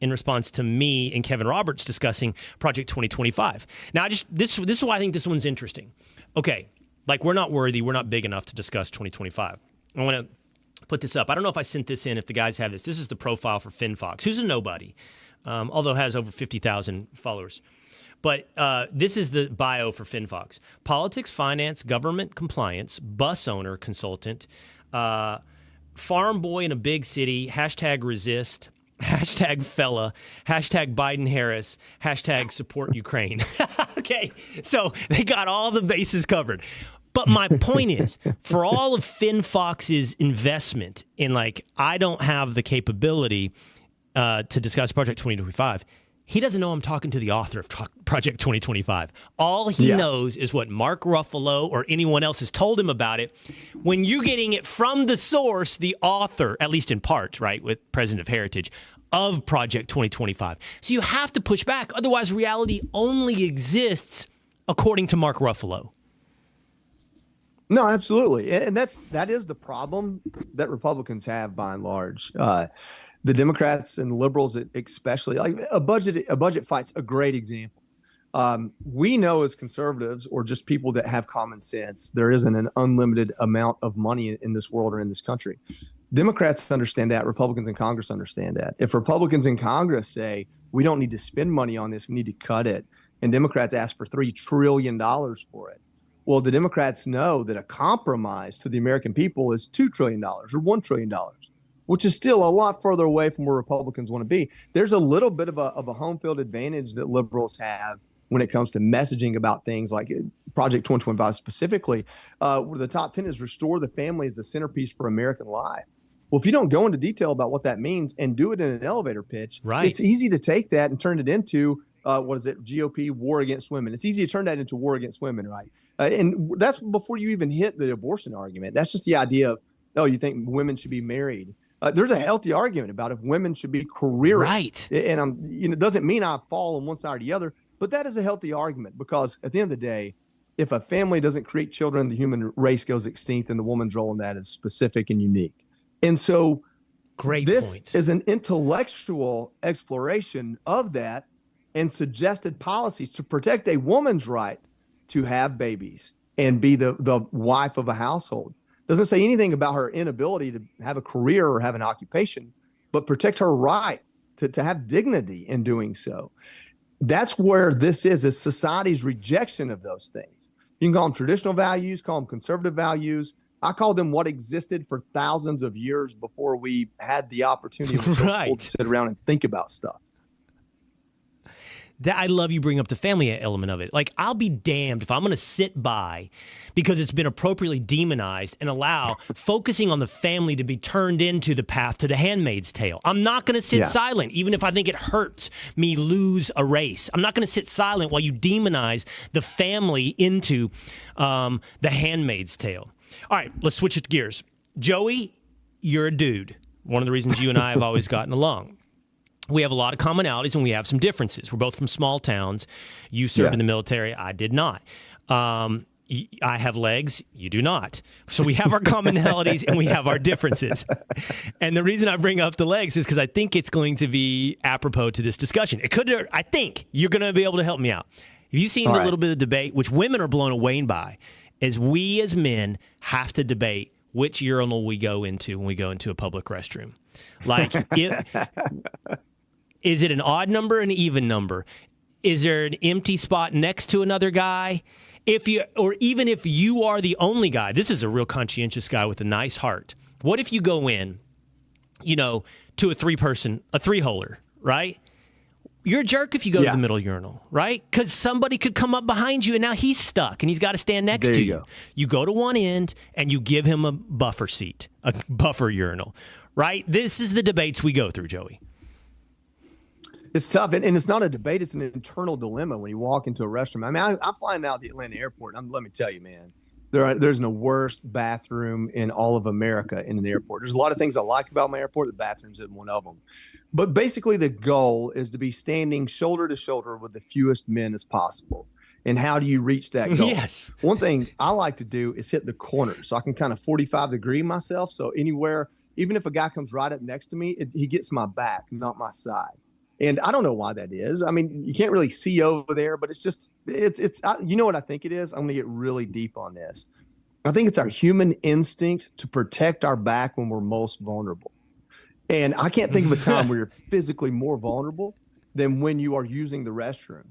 In response to me and Kevin Roberts discussing Project 2025. Now, this is why I think this one's interesting. Okay, like we're not worthy, we're not big enough to discuss 2025. I want to put this up. I don't know if I sent this in, if the guys have this. This is the profile for Finn Fox, who's a nobody, although has over 50,000 followers. But this is the bio for Finn Fox. Politics, finance, government compliance, bus owner, consultant, farm boy in a big city, hashtag resist, hashtag fella, hashtag Biden Harris, hashtag support Ukraine. Okay, so they got all the bases covered. But my point is, for all of Finn Fox's investment in I don't have the capability to discuss Project 2025, he doesn't know I'm talking to the author of Project 2025. All he knows is what Mark Ruffalo or anyone else has told him about it. When you're getting it from the source, the author, at least in part, right, with President of Heritage, of Project 2025. So you have to push back. Otherwise, reality only exists according to Mark Ruffalo. No, absolutely. And that is the problem that Republicans have by and large. The Democrats and liberals, especially, like a budget fight's a great example. We know as conservatives or just people that have common sense, there isn't an unlimited amount of money in this world or in this country. Democrats understand that. Republicans in Congress understand that. If Republicans in Congress say, we don't need to spend money on this, we need to cut it, and Democrats ask for $3 trillion for it, well, the Democrats know that a compromise to the American people is $2 trillion or $1 trillion, which is still a lot further away from where Republicans want to be. There's a little bit of a home field advantage that liberals have when it comes to messaging about things like Project 2025 specifically, where the top 10 is restore the family as the centerpiece for American life. Well, if you don't go into detail about what that means and do it in an elevator pitch, right, it's easy to take that and turn it into, GOP war against women. It's easy to turn that into war against women, right? And that's before you even hit the abortion argument. That's just the idea of, oh, you think women should be married. There's a healthy argument about if women should be careerists. Right. And it doesn't mean I fall on one side or the other, but that is a healthy argument because at the end of the day, if a family doesn't create children, the human race goes extinct, and the woman's role in that is specific and unique. And so this is an intellectual exploration of that and suggested policies to protect a woman's right to have babies and be the wife of a household. Doesn't say anything about her inability to have a career or have an occupation, but protect her right to have dignity in doing so. That's where this is society's rejection of those things. You can call them traditional values, call them conservative values. I call them what existed for thousands of years before we had the opportunity to sit around and think about stuff. I love you bring up the family element of it. Like, I'll be damned if I'm going to sit by because it's been appropriately demonized and allow focusing on the family to be turned into the path to the Handmaid's Tale. I'm not going to sit silent, even if I think it hurts me lose a race. I'm not going to sit silent while you demonize the family into the Handmaid's Tale. All right, let's switch it gears. Joey, you're a dude. One of the reasons you and I have always gotten along. We have a lot of commonalities and we have some differences. We're both from small towns. You served in the military. I did not. I have legs. You do not. So we have our commonalities and we have our differences. And the reason I bring up the legs is because I think it's going to be apropos to this discussion. I think you're going to be able to help me out. Have you seen little bit of debate, which women are blown away by, is we as men have to debate which urinal we go into when we go into a public restroom. Like, is it an odd number, an even number? Is there an empty spot next to another guy? Even if you are the only guy, this is a real conscientious guy with a nice heart. What if you go in, to a three-holer, right? You're a jerk if you go to the middle urinal, right? Because somebody could come up behind you and now he's stuck and he's got to stand next to you. You go to one end and you give him a buffer seat, a buffer urinal, right? This is the debates we go through, Joey. It's tough, and it's not a debate. It's an internal dilemma when you walk into a restaurant. I mean, I'm flying out of the Atlanta airport, and let me tell you, man, there's no worst bathroom in all of America in an airport. There's a lot of things I like about my airport. The bathrooms isn't one of them. But basically, the goal is to be standing shoulder to shoulder with the fewest men as possible. And how do you reach that goal? Yes. One thing I like to do is hit the corner, so I can kind of 45-degree myself. So anywhere, even if a guy comes right up next to me, he gets my back, not my side. And I don't know why that is. I mean, you can't really see over there, but it's you know what I think it is? I'm going to get really deep on this. I think it's our human instinct to protect our back when we're most vulnerable. And I can't think of a time where you're physically more vulnerable than when you are using the restroom.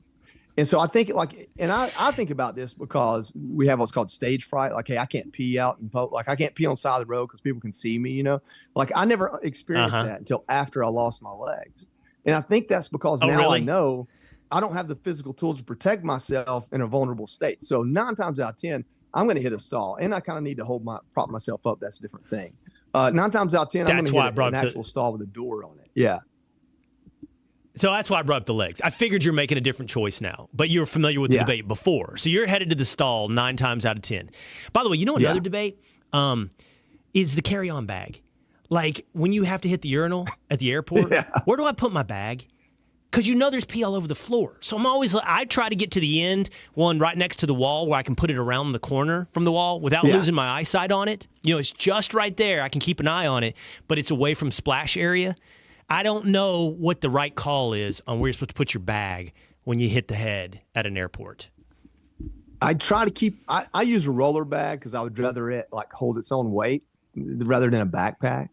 And so I think I think about this because we have what's called stage fright. Like, hey, I can't pee out in public. Like, I can't pee on the side of the road because people can see me, you know? Like, I never experienced that until after I lost my legs. And I think that's because now I know I don't have the physical tools to protect myself in a vulnerable state. So 9 times out of 10, I'm going to hit a stall, and I kind of need to prop myself up. That's a different thing. 9 times out of 10, I'm going to hit an actual stall with a door on it. Yeah. So that's why I brought up the legs. I figured you're making a different choice now, but you were familiar with the debate before. So you're headed to the stall 9 times out of 10. By the way, you know another debate is the carry-on bag. Like, when you have to hit the urinal at the airport, where do I put my bag? Because you know there's pee all over the floor. So I try to get to the end, one right next to the wall where I can put it around the corner from the wall without losing my eyesight on it. You know, it's just right there. I can keep an eye on it, but it's away from splash area. I don't know what the right call is on where you're supposed to put your bag when you hit the head at an airport. I try to keep, I use a roller bag because I would rather it like hold its own weight rather than a backpack.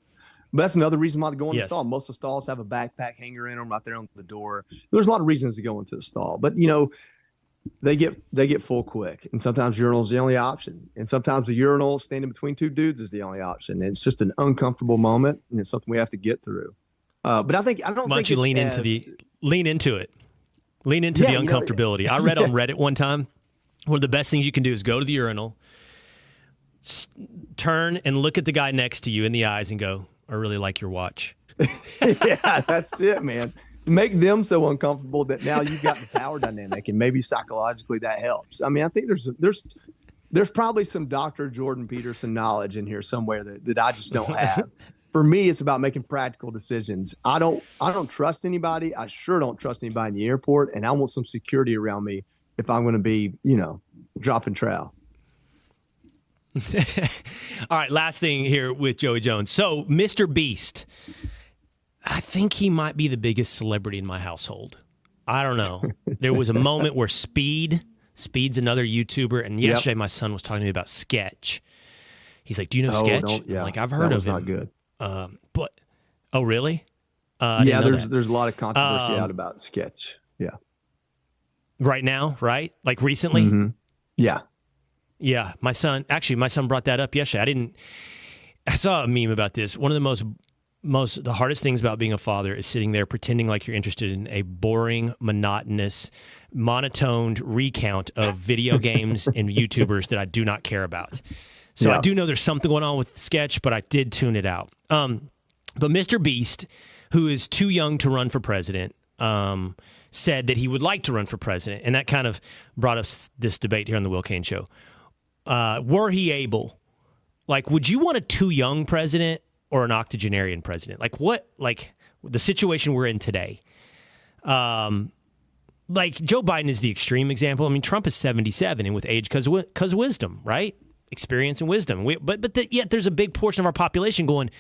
But that's another reason why to go in the stall. Most of the stalls have a backpack hanger in them right there on the door. There's a lot of reasons to go into the stall, but you know, they get full quick, and sometimes urinal is the only option, and sometimes the urinal standing between 2 dudes is the only option. And it's just an uncomfortable moment, and it's something we have to get through. But I don't. Why don't you lean into it? Lean into the uncomfortability. I read on Reddit one time, one of the best things you can do is go to the urinal, turn and look at the guy next to you in the eyes, and go, "I really like your watch." Yeah, that's it, man. Make them so uncomfortable that now you've got the power dynamic, and maybe psychologically that helps. I mean, I think there's probably some Dr. Jordan Peterson knowledge in here somewhere that I just don't have. For me, it's about making practical decisions. I don't trust anybody. I sure don't trust anybody in the airport, and I want some security around me if I'm going to be, dropping trowel. All right, last thing here with Joey Jones. So, MrBeast, I think he might be the biggest celebrity in my household. I don't know. There was a moment where Speed's another YouTuber, and yesterday my son was talking to me about Sketch. He's like, "Do you know Sketch?" Yeah. I'm like, I've heard of him. Not good. Oh, really? There's a lot of controversy out about Sketch. Yeah. Right now, right? Like recently? Mm-hmm. Yeah. Yeah. My son brought that up yesterday. I saw a meme about this. One of the the hardest things about being a father is sitting there pretending like you're interested in a boring, monotonous, monotoned recount of video games and YouTubers that I do not care about. So I do know there's something going on with Sketch, but I did tune it out. But MrBeast, who is too young to run for president, said that he would like to run for president. And that kind of brought us this debate here on the Will Cain Show. Were he able, would you want a too young president or an octogenarian president? The situation we're in today. Joe Biden is the extreme example. I mean, Trump is 77 and with age because of wisdom, right? Experience and wisdom. Yet there's a big portion of our population going,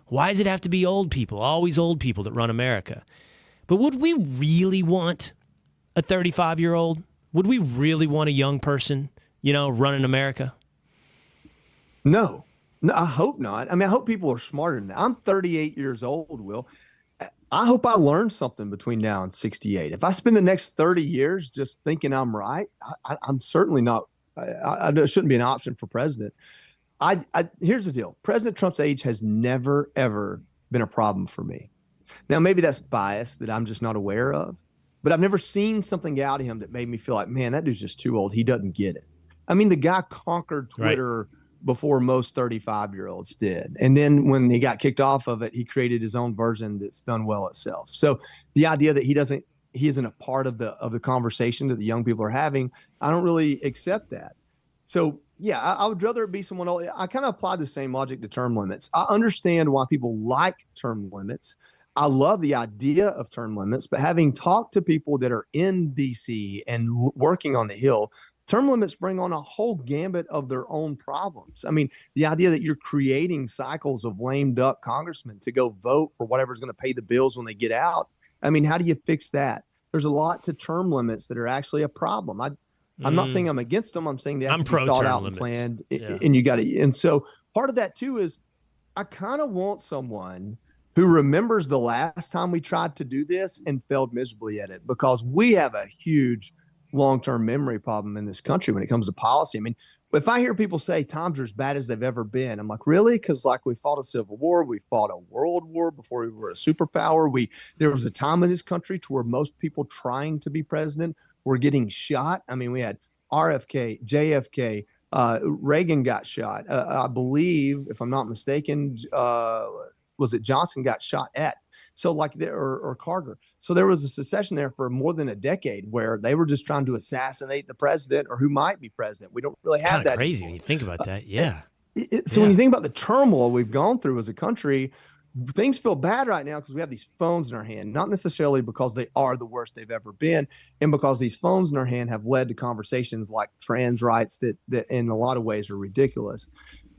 why does it have to be old people, always old people that run America? But would we really want a 35-year-old? Would we really want a young person, running America? No, I hope not. I mean, I hope people are smarter than that. I'm 38 years old, Will. I hope I learn something between now and 68. If I spend the next 30 years just thinking I'm right, I'm certainly not. I shouldn't be an option for president. Here's the deal. President Trump's age has never, ever been a problem for me. Now, maybe that's bias that I'm just not aware of, but I've never seen something out of him that made me feel like, man, that dude's just too old. He doesn't get it. I mean, the guy conquered Twitter before most 35-year-olds did. And then when he got kicked off of it, he created his own version that's done well itself. So the idea that he isn't a part of the conversation that the young people are having, I don't really accept that. So yeah, I would rather it be someone else. I kind of apply the same logic to term limits. I understand why people like term limits. I love the idea of term limits, but having talked to people that are in DC and working on the Hill, term limits bring on a whole gambit of their own problems. I mean, the idea that you're creating cycles of lame duck congressmen to go vote for whatever's going to pay the bills when they get out. I mean, how do you fix that? There's a lot to term limits that are actually a problem. I'm not saying I'm against them. I'm saying they have to be thought out and planned, and you got to. And so part of that too is I kind of want someone who remembers the last time we tried to do this and failed miserably at it, because we have a huge long-term memory problem in this country when it comes to policy. I mean, if I hear people say times are as bad as they've ever been, I'm like, really? Because like we fought a civil war, we fought a world war before we were a superpower. There was a time in this country to where most people trying to be president were getting shot. I mean, we had RFK, JFK, Reagan got shot. I believe, if I'm not mistaken, was it Johnson got shot at? So like there, or Carter. So there was a secession there for more than a decade where they were just trying to assassinate the president or who might be president. We don't really have that. Crazy when you think about that. Yeah. So when you think about the turmoil we've gone through as a country, things feel bad right now because we have these phones in our hand, not necessarily because they are the worst they've ever been, and because these phones in our hand have led to conversations like trans rights that in a lot of ways are ridiculous.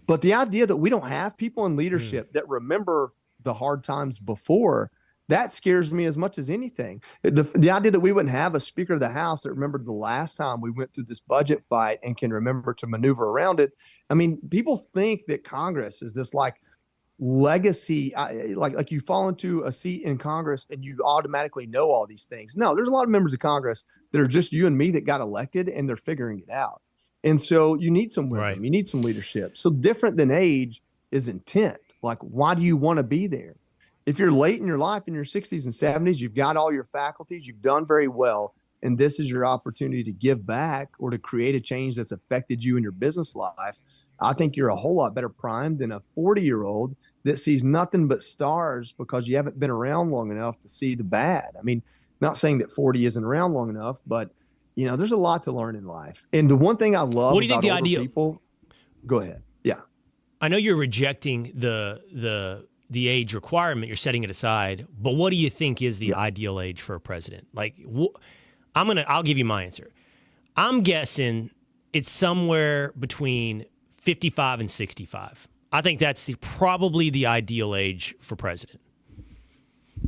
But the idea that we don't have people in leadership that remember the hard times before, that scares me as much as anything. The idea that we wouldn't have a Speaker of the House that remembered the last time we went through this budget fight and can remember to maneuver around it. I mean, people think that Congress is this like legacy, like you fall into a seat in Congress and you automatically know all these things. No, there's a lot of members of Congress that are just you and me that got elected and they're figuring it out. And so you need some wisdom, you need some leadership. So different than age is intent. Like, why do you want to be there? If you're late in your life, in your 60s and 70s, you've got all your faculties, you've done very well, and this is your opportunity to give back or to create a change that's affected you in your business life, I think you're a whole lot better primed than a 40-year-old that sees nothing but stars because you haven't been around long enough to see the bad. I mean, not saying that 40 isn't around long enough, but you know, there's a lot to learn in life. And the one thing I love what do you about think the older idea? People, go ahead. Yeah. I know you're rejecting the age requirement, you're setting it aside, but what do you think is the ideal age for a president? Like, I'll give you my answer. I'm guessing it's somewhere between 55 and 65. I think that's probably the ideal age for president.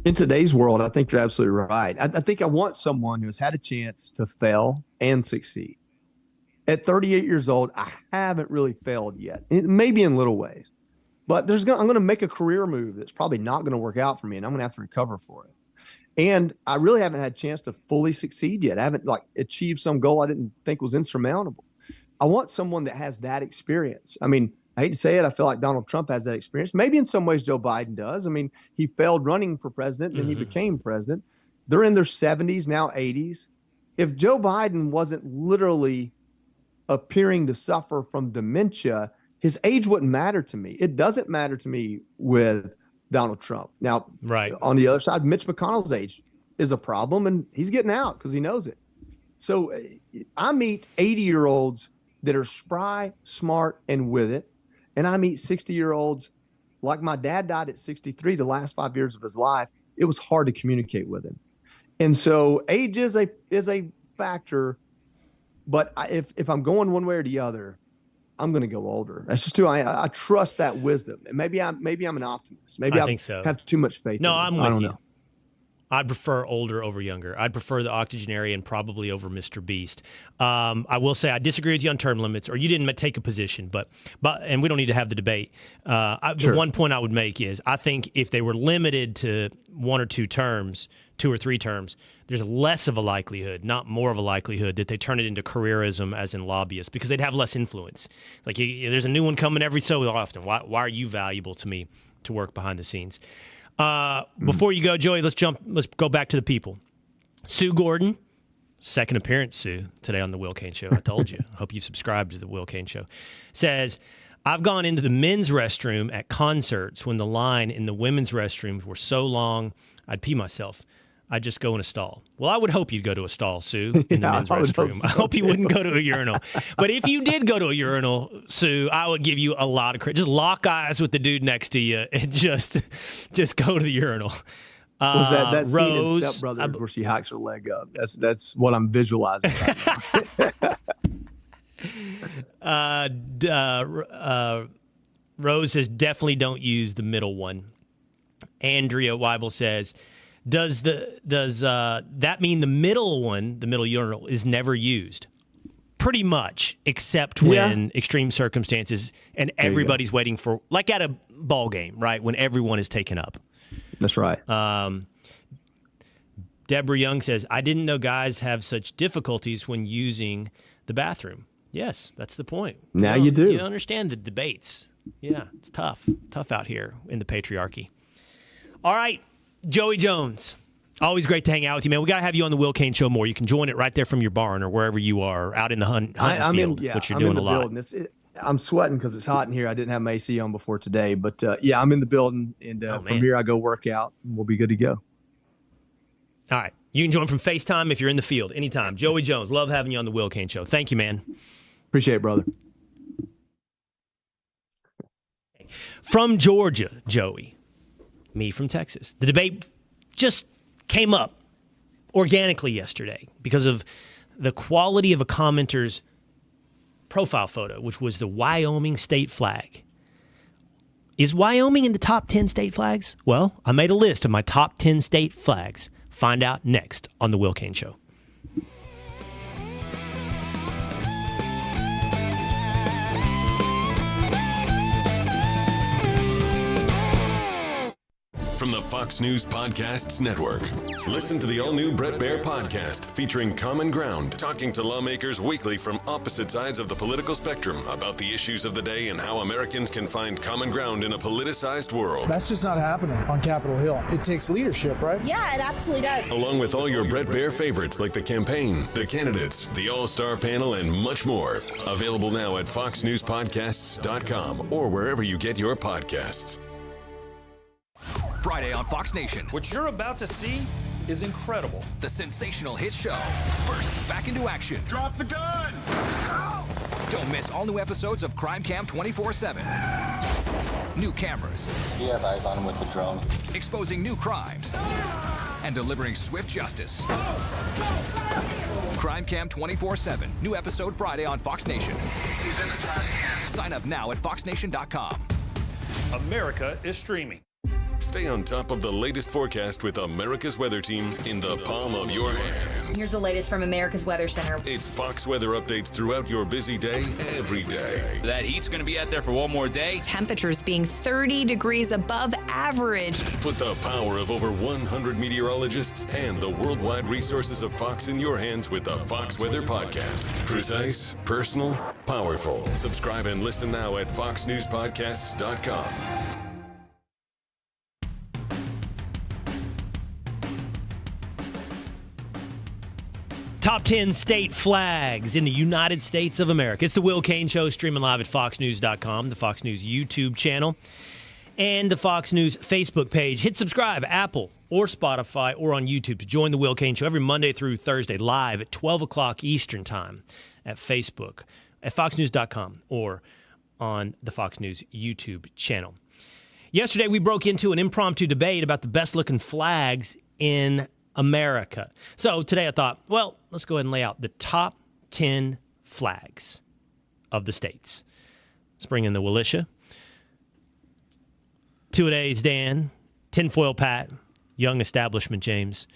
In today's world, I think you're absolutely right. I think I want someone who has had a chance to fail and succeed. At 38 years old, I haven't really failed yet, maybe in little ways. But I'm going to make a career move that's probably not going to work out for me, and I'm going to have to recover for it. And I really haven't had a chance to fully succeed yet. I haven't achieved some goal I didn't think was insurmountable. I want someone that has that experience. I mean, I hate to say it, I feel like Donald Trump has that experience. Maybe in some ways Joe Biden does. I mean, he failed running for president, and he became president. They're in their 70s, now 80s. If Joe Biden wasn't literally appearing to suffer from dementia, his age wouldn't matter to me. It doesn't matter to me with Donald Trump. Now, on the other side, Mitch McConnell's age is a problem, and he's getting out because he knows it. So I meet 80-year-olds that are spry, smart, and with it. And I meet 60-year-olds, like my dad died at 63, the last 5 years of his life. It was hard to communicate with him. And so age is a factor, but if I'm going one way or the other, I'm going to go older. That's just who I trust that wisdom. And maybe I'm an optimist. Maybe I think so. Have too much faith. No, in I'm with I don't you. know. I'd prefer older over younger. I'd prefer the octogenarian probably over MrBeast. I will say I disagree with you on term limits, or you didn't take a position, but and we don't need to have the debate. The one point I would make is I think if they were limited to 1 or 2 terms, 2 or 3 terms, there's less of a likelihood, not more of a likelihood, that they turn it into careerism as in lobbyists, because they'd have less influence. Like there's a new one coming every so often. Why are you valuable to me to work behind the scenes? Before you go, Joey, let's go back to the people. Sue Gordon, second appearance, Sue, today on the Will Cain Show. I told you. I hope you subscribed to the Will Cain Show. Says, I've gone into the men's restroom at concerts when the line in the women's restrooms were so long, I'd pee myself. I'd just go in a stall. Well, I would hope you'd go to a stall, Sue, in the men's restroom. I hope you wouldn't go to a urinal. But if you did go to a urinal, Sue, I would give you a lot of credit. Just lock eyes with the dude next to you and just go to the urinal. Was that scene in Rose, Step Brothers where she hikes her leg up? That's what I'm visualizing right now. Rose says, definitely don't use the middle one. Andrea Weibel says, does that mean the middle one, the middle urinal, is never used? Pretty much, except when extreme circumstances and everybody's waiting for, like at a ball game, right? When everyone is taken up. That's right. Deborah Young says, I didn't know guys have such difficulties when using the bathroom. Yes, that's the point. Now you do. You understand the debates. Yeah, it's tough out here in the patriarchy. All right, Joey Jones. Always great to hang out with you, man. We got to have you on the Will Cain Show more. You can join it right there from your barn or wherever you are, out in the hunting field, which you're doing a lot. I'm sweating because it's hot in here. I didn't have my AC on before today, but I'm in the building, and from here I go work out, and we'll be good to go. All right. You can join from FaceTime if you're in the field anytime. Joey Jones, love having you on the Will Cain Show. Thank you, man. Appreciate it, brother. From Georgia, Joey. Me from Texas. The debate just came up organically yesterday because of the quality of a commenter's profile photo, which was the Wyoming state flag. Is Wyoming in the top 10 state flags? Well, I made a list of my top 10 state flags. Find out next on The Will Cain Show. From the Fox News Podcasts Network. Listen to the all-new Bret Baier podcast featuring Common Ground, talking to lawmakers weekly from opposite sides of the political spectrum about the issues of the day and how Americans can find common ground in a politicized world. That's just not happening on Capitol Hill. It takes leadership, right? Yeah, it absolutely does. Along with all your Bret Baier favorites like the campaign, the candidates, the all-star panel, and much more. Available now at foxnewspodcasts.com or wherever you get your podcasts. Friday on Fox Nation. What you're about to see is incredible. The sensational hit show bursts back into action. Drop the gun! Don't miss all new episodes of Crime Cam 24/7. New cameras. We have eyes on him with the drone. Exposing new crimes. And delivering swift justice. Crime Cam 24/7. New episode Friday on Fox Nation. He's in the trash can. Sign up now at foxnation.com. America is streaming. Stay on top of the latest forecast with America's Weather Team in the palm of your hands. Here's the latest from America's Weather Center. It's Fox weather updates throughout your busy day, every day. That heat's going to be out there for one more day. Temperatures being 30 degrees above average. Put the power of over 100 meteorologists and the worldwide resources of Fox in your hands with the Fox Weather Podcast. Precise, personal, powerful. Subscribe and listen now at foxnewspodcasts.com. Top 10 state flags in the United States of America. It's the Will Cain Show, streaming live at foxnews.com, the Fox News YouTube channel, and the Fox News Facebook page. Hit subscribe, Apple or Spotify or on YouTube to join the Will Cain Show every Monday through Thursday, live at 12 o'clock Eastern Time at Facebook, at foxnews.com, or on the Fox News YouTube channel. Yesterday, we broke into an impromptu debate about the best-looking flags in America. So today I thought, well, let's go ahead and lay out the top 10 flags of the states. Let's bring in the Willisha. Two-a-days Dan, Tinfoil Pat, Young Establishment James.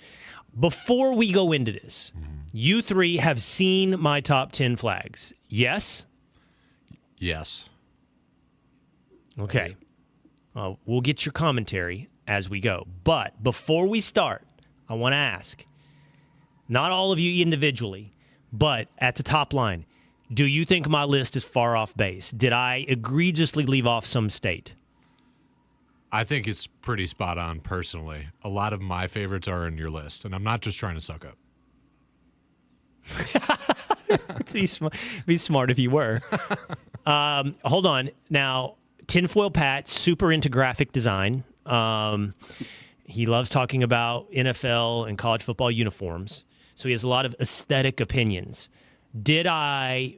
Before we go into this, you three have seen my top 10 flags. Yes? Yes. Okay. We'll get your commentary as we go. But before we start, I want to ask, not all of you individually, but at the top line, do you think my list is far off base? Did I egregiously leave off some state? I think it's pretty spot on personally. A lot of my favorites are in your list, and I'm not just trying to suck up. Be smart if you were. Hold on. Now, Tinfoil Pat, super into graphic design. He loves talking about NFL and college football uniforms. So he has a lot of aesthetic opinions. Did I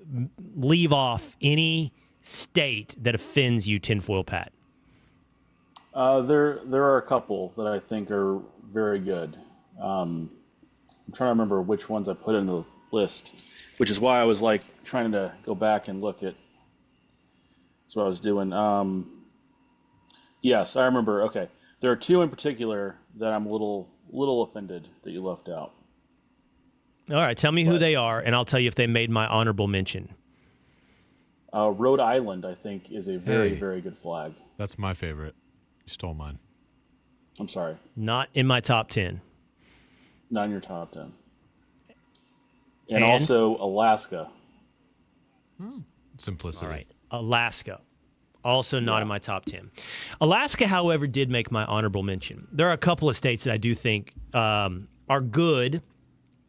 leave off any state that offends you, Tinfoil Pat? There are a couple that I think are very good. I'm trying to remember which ones I put in the list, which is why I was like trying to go back and look at. That's what I was doing. Yes, I remember. Okay, there are two in particular that I'm a little offended that you left out. All right, tell me who they are, and I'll tell you if they made my honorable mention. Rhode Island, I think, is a very, very good flag. That's my favorite. You stole mine. I'm sorry. Not in my top 10. Not in your top 10. And also Alaska. Simplicity. All right. Alaska. Also not in my top 10. Alaska, however, did make my honorable mention. There are a couple of states that I do think are good.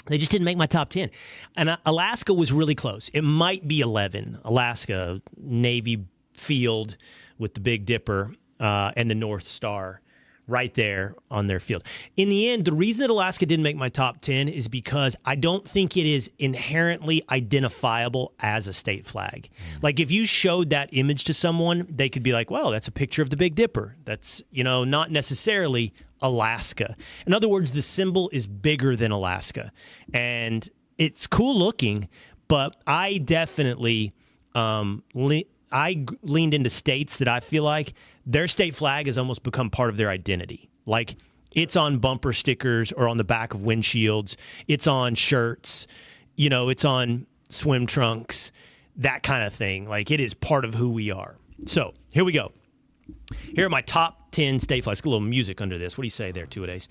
They just didn't make my top 10. And Alaska was really close. It might be 11. Alaska, Navy field with the Big Dipper and the North Star right there on their field. In the end, the reason that Alaska didn't make my top 10 is because I don't think it is inherently identifiable as a state flag. Like if you showed that image to someone, they could be like, well, that's a picture of the Big Dipper. That's, not necessarily Alaska. In other words, the symbol is bigger than Alaska. And it's cool looking, but I definitely I leaned into states that I feel like their state flag has almost become part of their identity. Like it's on bumper stickers or on the back of windshields. It's on shirts. It's on swim trunks, that kind of thing. Like it is part of who we are. So here we go. Here are my top 10 state flags. Get a little music under this. What do you say there, Two-A-Days?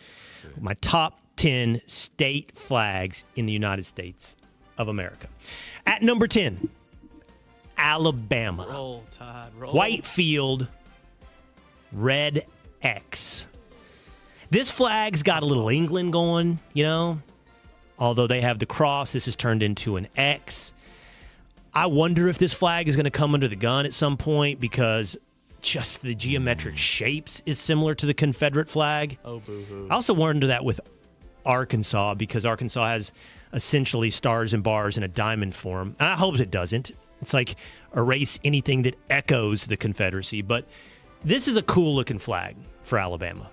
My top 10 state flags in the United States of America. At number 10, Alabama. Roll Tide, roll. White field, red X. This flag's got a little England going, Although they have the cross, this has turned into an X. I wonder if this flag is going to come under the gun at some point because just the geometric shapes is similar to the Confederate flag. Oh, boo-hoo. I also wonder that with Arkansas because Arkansas has essentially stars and bars in a diamond form. And I hope it doesn't. It's like erase anything that echoes the Confederacy. But this is a cool-looking flag for Alabama.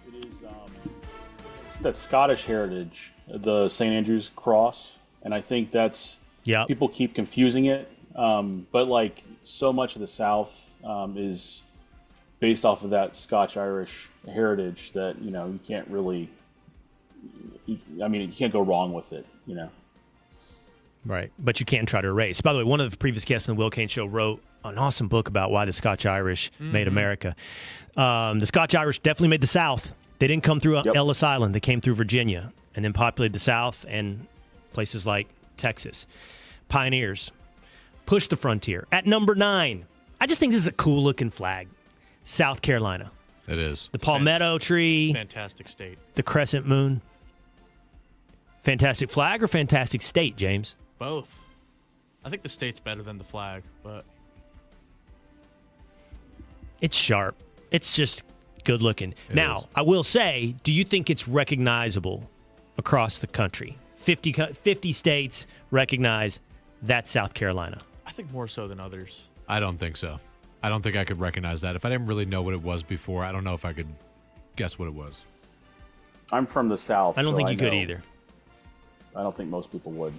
It is it's that Scottish heritage, the St. Andrew's cross. And I think that's... Yep. People keep confusing it. But, like, so much of the South is based off of that Scotch-Irish heritage that, you can't really... you can't go wrong with it, Right, but you can try to erase. By the way, one of the previous guests on the Will Cain Show wrote an awesome book about why the Scotch-Irish made America. The Scotch-Irish definitely made the South. They didn't come through Ellis Island. They came through Virginia and then populated the South and places like Texas. Pioneers pushed the frontier. At number 9, I just think this is a cool-looking flag. South Carolina. It is. The palmetto tree. Fantastic state. The crescent moon. Fantastic flag or fantastic state, James? Both. I think the state's better than the flag, but... It's sharp. It's just good looking. Now, I will say, do you think it's recognizable across the country? 50 states recognize that's South Carolina. I think more so than others. I don't think so. I don't think I could recognize that. If I didn't really know what it was before, I don't know if I could guess what it was. I'm from the South. I don't think you could know. either. I don't think most people would.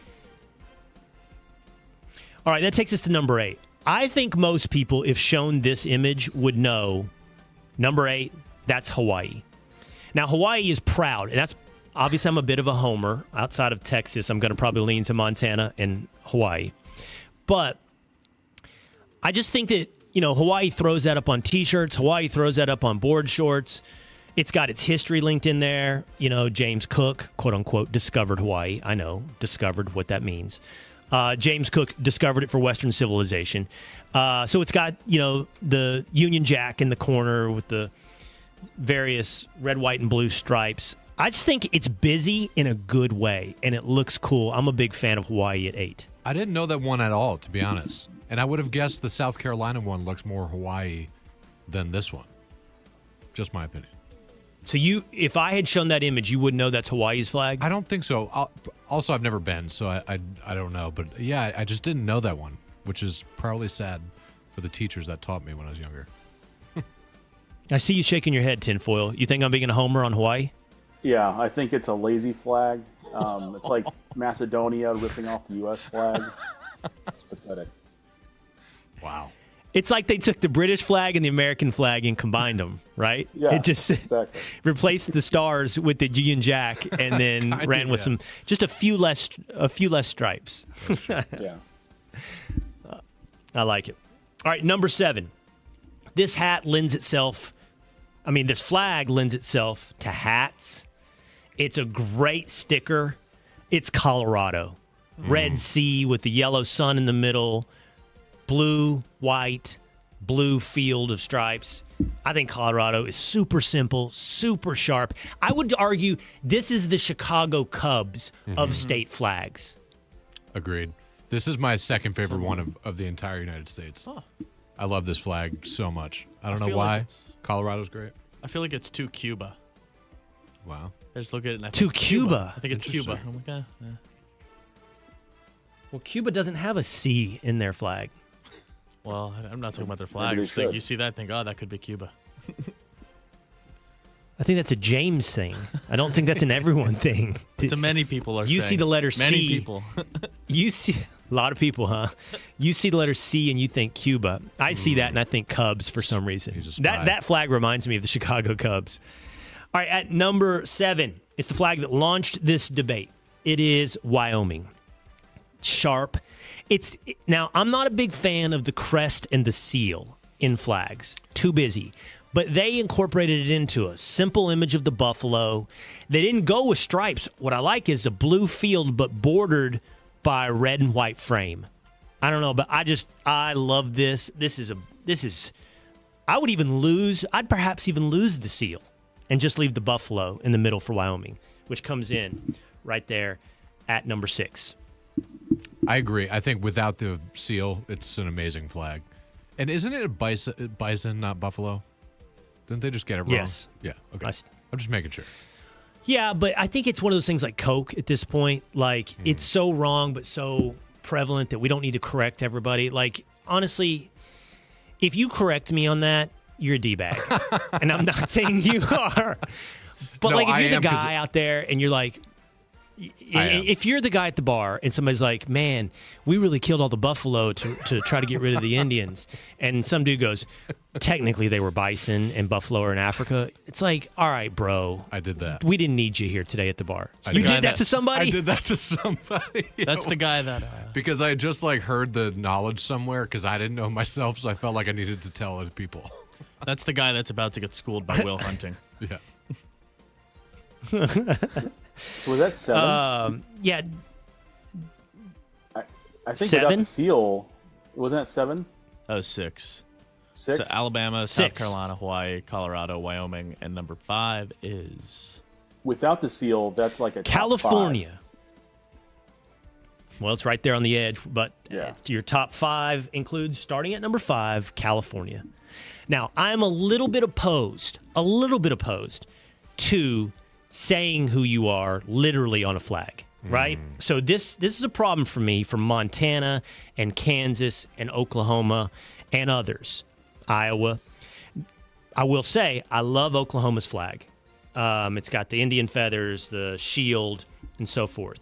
All right, that takes us to number 8. I think most people, if shown this image, would know number 8, that's Hawaii. Now, Hawaii is proud, and that's obviously I'm a bit of a homer. Outside of Texas, I'm going to probably lean to Montana and Hawaii. But I just think that, Hawaii throws that up on T-shirts. Hawaii throws that up on board shorts. It's got its history linked in there. James Cook, quote unquote, discovered Hawaii. I know, discovered what that means. James Cook discovered it for Western civilization. So it's got, the Union Jack in the corner with the various red, white, and blue stripes. I just think it's busy in a good way, and it looks cool. I'm a big fan of Hawaii at 8. I didn't know that one at all, to be honest. And I would have guessed the South Carolina one looks more Hawaii than this one. Just my opinion. So if I had shown that image, you would know that's Hawaii's flag? I don't think so. Also, I've never been, so I don't know. But yeah, I just didn't know that one, which is probably sad for the teachers that taught me when I was younger. I see you shaking your head, Tinfoil. You think I'm being a homer on Hawaii? Yeah, I think it's a lazy flag. It's like Macedonia ripping off the U.S. flag. It's pathetic. Wow. It's like they took the British flag and the American flag and combined them, right? Yeah, it just exactly. replaced the stars with the Union Jack and then ran with just a few less stripes. Yeah. I like it. All right, number 7. This flag lends itself to hats. It's a great sticker. It's Colorado. Red Sea with the yellow sun in the middle. Blue, white, blue field of stripes. I think Colorado is super simple, super sharp. I would argue this is the Chicago Cubs of state flags. Agreed. This is my second favorite one of the entire United States. Huh. I love this flag so much. I don't know why. Colorado's great. I feel like it's to Cuba. Wow. I just look at it and I To think Cuba. I think it's Cuba. Oh my God. Yeah. Well, Cuba doesn't have a C in their flag. Well, I'm not talking about their flag. I just think you see that and think, oh, that could be Cuba. I think that's a James thing. I don't think that's an everyone thing. It's a many people are You saying. see the letter C. Many people. You see a lot of people, huh? You see the letter C and you think Cuba. I see that and I think Cubs for some reason. That flag reminds me of the Chicago Cubs. All right, at number 7, it's the flag that launched this debate. It is Wyoming. Sharp. Now, I'm not a big fan of the crest and the seal in flags. Too busy. But they incorporated it into a simple image of the buffalo. They didn't go with stripes. What I like is a blue field, but bordered by a red and white frame. I don't know, but I love this. I'd perhaps even lose the seal and just leave the buffalo in the middle for Wyoming, which comes in right there at number 6. I agree. I think without the seal, it's an amazing flag. And isn't it a bison, not buffalo? Didn't they just get it wrong? Yes. Yeah. Okay. I'm just making sure. Yeah, but I think it's one of those things like Coke at this point. Like, it's so wrong, but so prevalent that we don't need to correct everybody. Like, honestly, if you correct me on that, you're a D-bag. And I'm not saying you are. But, No, if I you're the am, guy out there and you're like, if you're the guy at the bar and somebody's like, man, we really killed all the buffalo to try to get rid of the Indians. And some dude goes, technically they were bison and buffalo are in Africa. It's like, all right, bro. I did that. We didn't need you here today at the bar. You did that to somebody? I did that to somebody. That's the guy that... Because I just heard the knowledge somewhere because I didn't know myself, so I felt like I needed to tell other people. That's the guy that's about to get schooled by Will Hunting. Yeah. So was that 7? Yeah. I think 7? without the seal, wasn't that 7? That was 6. 6? So Alabama, South 6. Carolina, Hawaii, Colorado, Wyoming, and number 5 is... Without the seal, that's like a California. Top 5. Well, it's right there on the edge, but Yeah. your top 5 includes, starting at number 5, California. Now, I'm a little bit opposed to saying who you are literally on a flag, right? So this is a problem for me from Montana and Kansas and Oklahoma and others, Iowa. I will say I love Oklahoma's flag. It's got the Indian feathers, the shield, and so forth.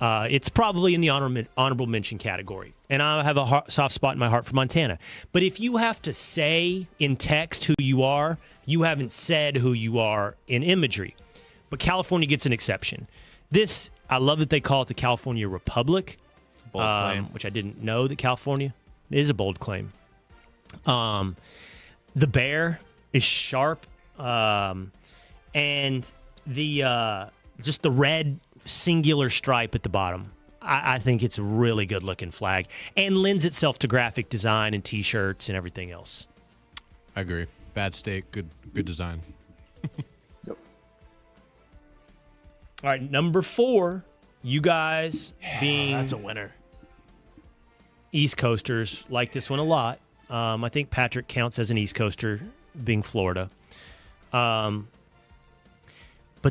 It's probably in the honorable mention category. And I have a soft spot in my heart for Montana. But if you have to say in text who you are, you haven't said who you are in imagery. But California gets an exception. I love that they call it the California Republic, It's a bold claim. which I didn't know that California is a bold claim. The bear is sharp, and the just the red singular stripe at the bottom. I think it's a really good looking flag and lends itself to graphic design and T-shirts and everything else. I agree. Bad steak, good design. Yep. All right, number 4, you guys being... That's a winner. East Coasters like this one a lot. I think Patrick counts as an East Coaster, being Florida. But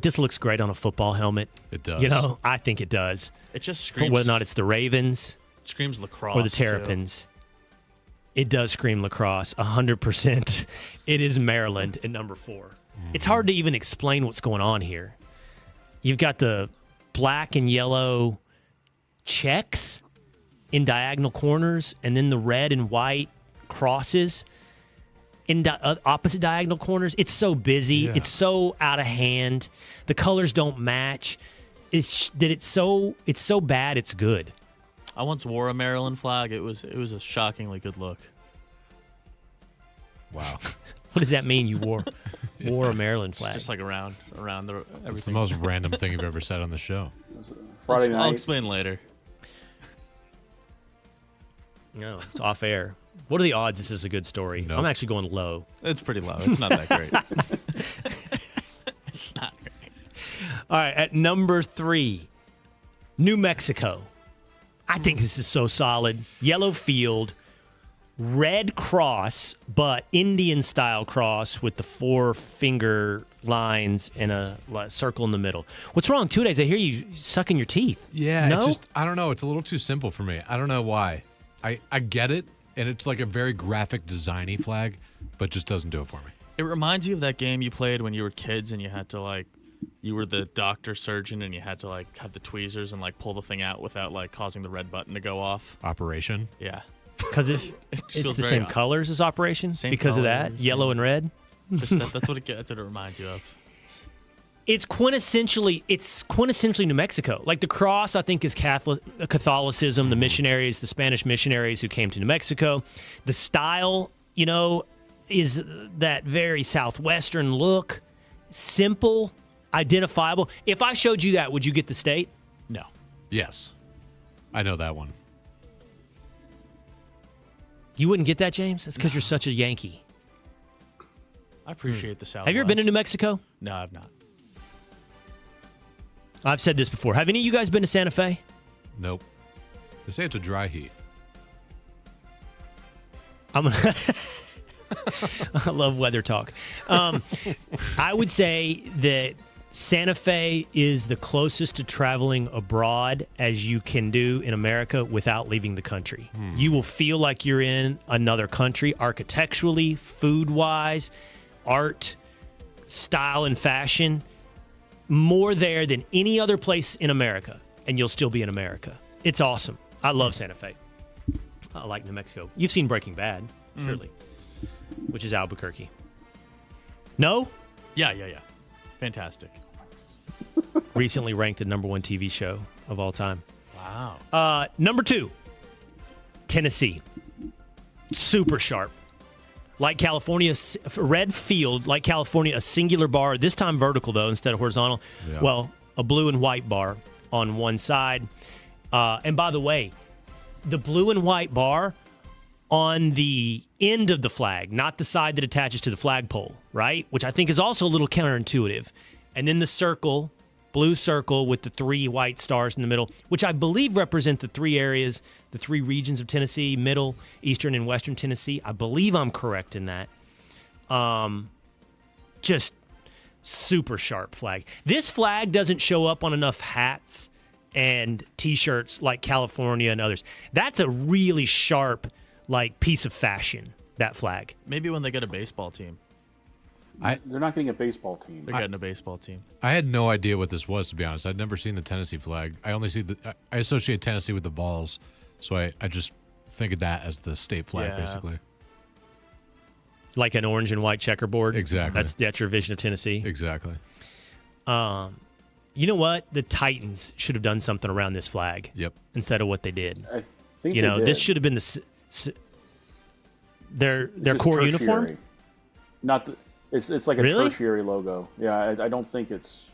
this looks great on a football helmet. It does. You know, I think it does. It just screams. Whether or not it's the Ravens. It screams lacrosse. Or the Terrapins. Too. It does scream lacrosse, 100%. It is Maryland at number 4. It's hard to even explain what's going on here. You've got the black and yellow checks in diagonal corners, and then the red and white crosses in opposite diagonal corners. It's so busy. Yeah. It's so out of hand. The colors don't match. It's so bad it's good. I once wore a Maryland flag. It was a shockingly good look. Wow. What does that mean? You wore a Maryland flag? Just like around everything. It's the most random thing you've ever said on the show. Friday night. I'll explain later. No, it's off air. What are the odds this is a good story? Nope. I'm actually going low. It's pretty low. It's not that great. It's not great. All right, at number 3, New Mexico. I think this is so solid. Yellow field, red cross, but Indian-style cross with the 4-finger lines and a circle in the middle. What's wrong? 2 days, I hear you sucking your teeth. Yeah, no? It's just, I don't know. It's a little too simple for me. I don't know why. I get it, and it's like a very graphic, designy flag, but just doesn't do it for me. It reminds you of that game you played when you were kids and you had to, you were the doctor surgeon and you had to, have the tweezers and, pull the thing out without, causing the red button to go off. Operation? Yeah. Because it's the same colors as Operation? Same because colors, of that? Yellow and red? That's what it reminds you of. It's quintessentially New Mexico. Like the cross, I think, is Catholicism, the missionaries, the Spanish missionaries who came to New Mexico. The style, is that very southwestern look, simple, identifiable. If I showed you that, would you get the state? No. Yes. I know that one. You wouldn't get that, James? That's because you're such a Yankee. I appreciate the Southwest. Have you ever been to New Mexico? No, I've not. I've said this before. Have any of you guys been to Santa Fe? Nope. They say it's a dry heat. I love weather talk. I would say that Santa Fe is the closest to traveling abroad as you can do in America without leaving the country. You will feel like you're in another country architecturally, food-wise, art, style, and fashion. More there than any other place in America, and you'll still be in America. It's awesome. I love Santa Fe. I like New Mexico. You've seen Breaking Bad, surely, which is Albuquerque. No? Yeah. Fantastic. Recently ranked the #1 TV show of all time. Wow. Number 2, Tennessee. Super sharp. Like California, red field, like California, a singular bar, this time vertical, though, instead of horizontal. Yeah. Well, a blue and white bar on one side. And by the way, the blue and white bar on the end of the flag, not the side that attaches to the flagpole, right? Which I think is also a little counterintuitive. And then the circle, blue circle with the 3 white stars in the middle, which I believe represent the 3 areas, the 3 regions of Tennessee, middle, eastern, and western Tennessee. I believe I'm correct in that. Just super sharp flag. This flag doesn't show up on enough hats and T-shirts like California and others. That's a really sharp, piece of fashion, that flag. Maybe when they get a baseball team. They're not getting a baseball team. They're getting a baseball team. I had no idea what this was, to be honest. I'd never seen the Tennessee flag. I associate Tennessee with the Vols, so I just think of that as the state flag, basically. Like an orange and white checkerboard. Exactly. That's your vision of Tennessee. Exactly. You know what? The Titans should have done something around this flag. Yep. Instead of what they did. I think they did. This should have been their core tertiary. uniform. It's like a tertiary logo. Yeah, I don't think it's.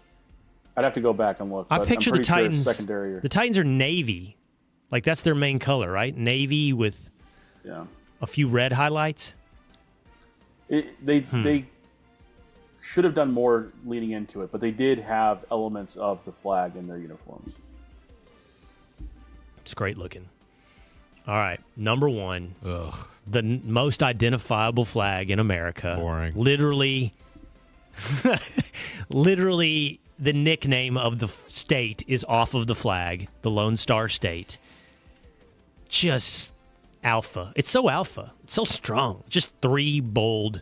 I'd have to go back and look. I picture the Titans. Sure secondary. The Titans are navy, that's their main color, right? Navy with a few red highlights. They should have done more leading into it, but they did have elements of the flag in their uniforms. It's great looking. All right, number one. Ugh. The most identifiable flag in America. Boring. Literally, the nickname of the state is off of the flag, the Lone Star State. Just alpha. It's so alpha. It's so strong. Just 3 bold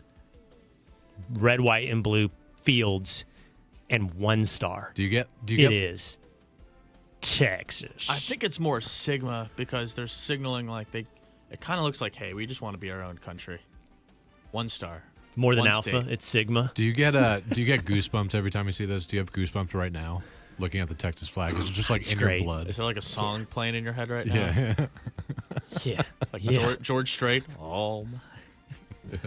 red, white, and blue fields and 1 star. Do you get? It is Texas. I think it's more Sigma because they're signaling like it kind of looks like, hey, we just want to be our own country. 1 star. More than 1 alpha, state. it's Sigma. Do you get goosebumps every time you see this? Do you have goosebumps right now, looking at the Texas flag? Is it just like in your blood? Is there like a song playing in your head right now? Yeah. Yeah. Like George Strait. Oh my. It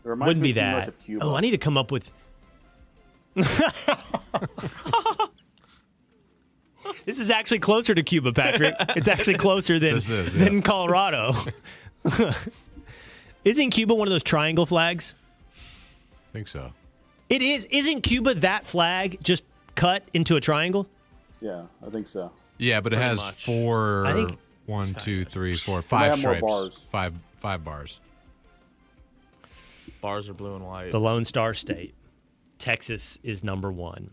reminds Wouldn't me be too much that. of Cuba. Oh, I need to come up with. This is actually closer to Cuba, Patrick. It's actually closer than Colorado. Isn't Cuba one of those triangle flags? I think so. It is. Isn't Cuba that flag just cut into a triangle? Yeah, I think so. Yeah, but it Pretty has much. 4. I think 1, 2, 3, 4, They 5 have more stripes. bars. Five bars. Bars are blue and white. The Lone Star State. Texas is number 1.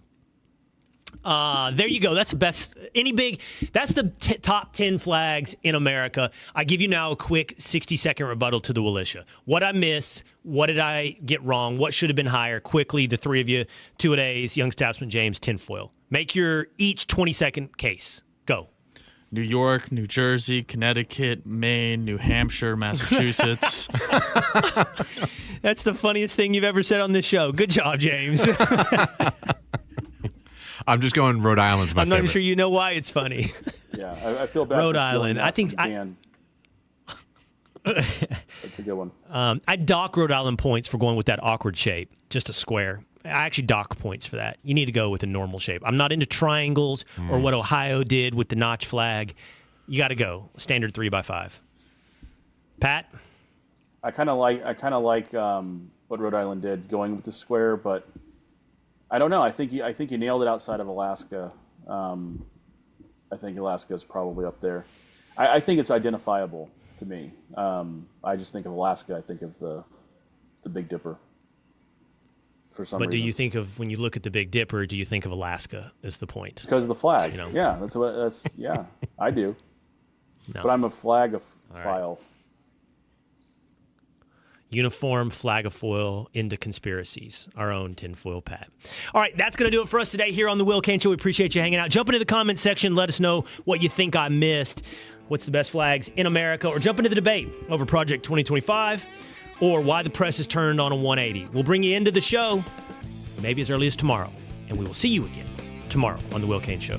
There you go. That's the best. That's the top 10 flags in America. I give you now a quick 60-second rebuttal to the Willisha. What I miss? What did I get wrong? What should have been higher? Quickly, the 3 of you, 2-a-days, Young Statesman, James, tinfoil. Make your each 20-second case. Go. New York, New Jersey, Connecticut, Maine, New Hampshire, Massachusetts. That's the funniest thing you've ever said on this show. Good job, James. I'm just going Rhode Island's my I'm favorite. not sure you know why it's funny. Yeah, I feel bad. Rhode for stealing Island. that I think from Dan. That's a good one. I dock Rhode Island points for going with that awkward shape, just a square. I actually dock points for that. You need to go with a normal shape. I'm not into triangles or what Ohio did with the notch flag. You got to go standard 3x5. Pat? I kind of like what Rhode Island did, going with the square, but I don't know. I think you nailed it outside of Alaska. I think Alaska is probably up there. I think it's identifiable to me. I just think of Alaska. I think of the Big Dipper. For some But reason. do you think of, when you look at the Big Dipper, do you think of Alaska is the point? Because of the flag. You know? Yeah, yeah, I do. No. But I'm a flagophile. Right. Uniform flagafoil into conspiracies. Our own tinfoil Pat. All right, that's going to do it for us today here on the Will Cain Show. We appreciate you hanging out. Jump into the comment section. Let us know what you think I missed. What's the best flags in America? Or jump into the debate over Project 2025 or why the press is turned on a 180. We'll bring you into the show maybe as early as tomorrow. And we will see you again tomorrow on the Will Cain Show.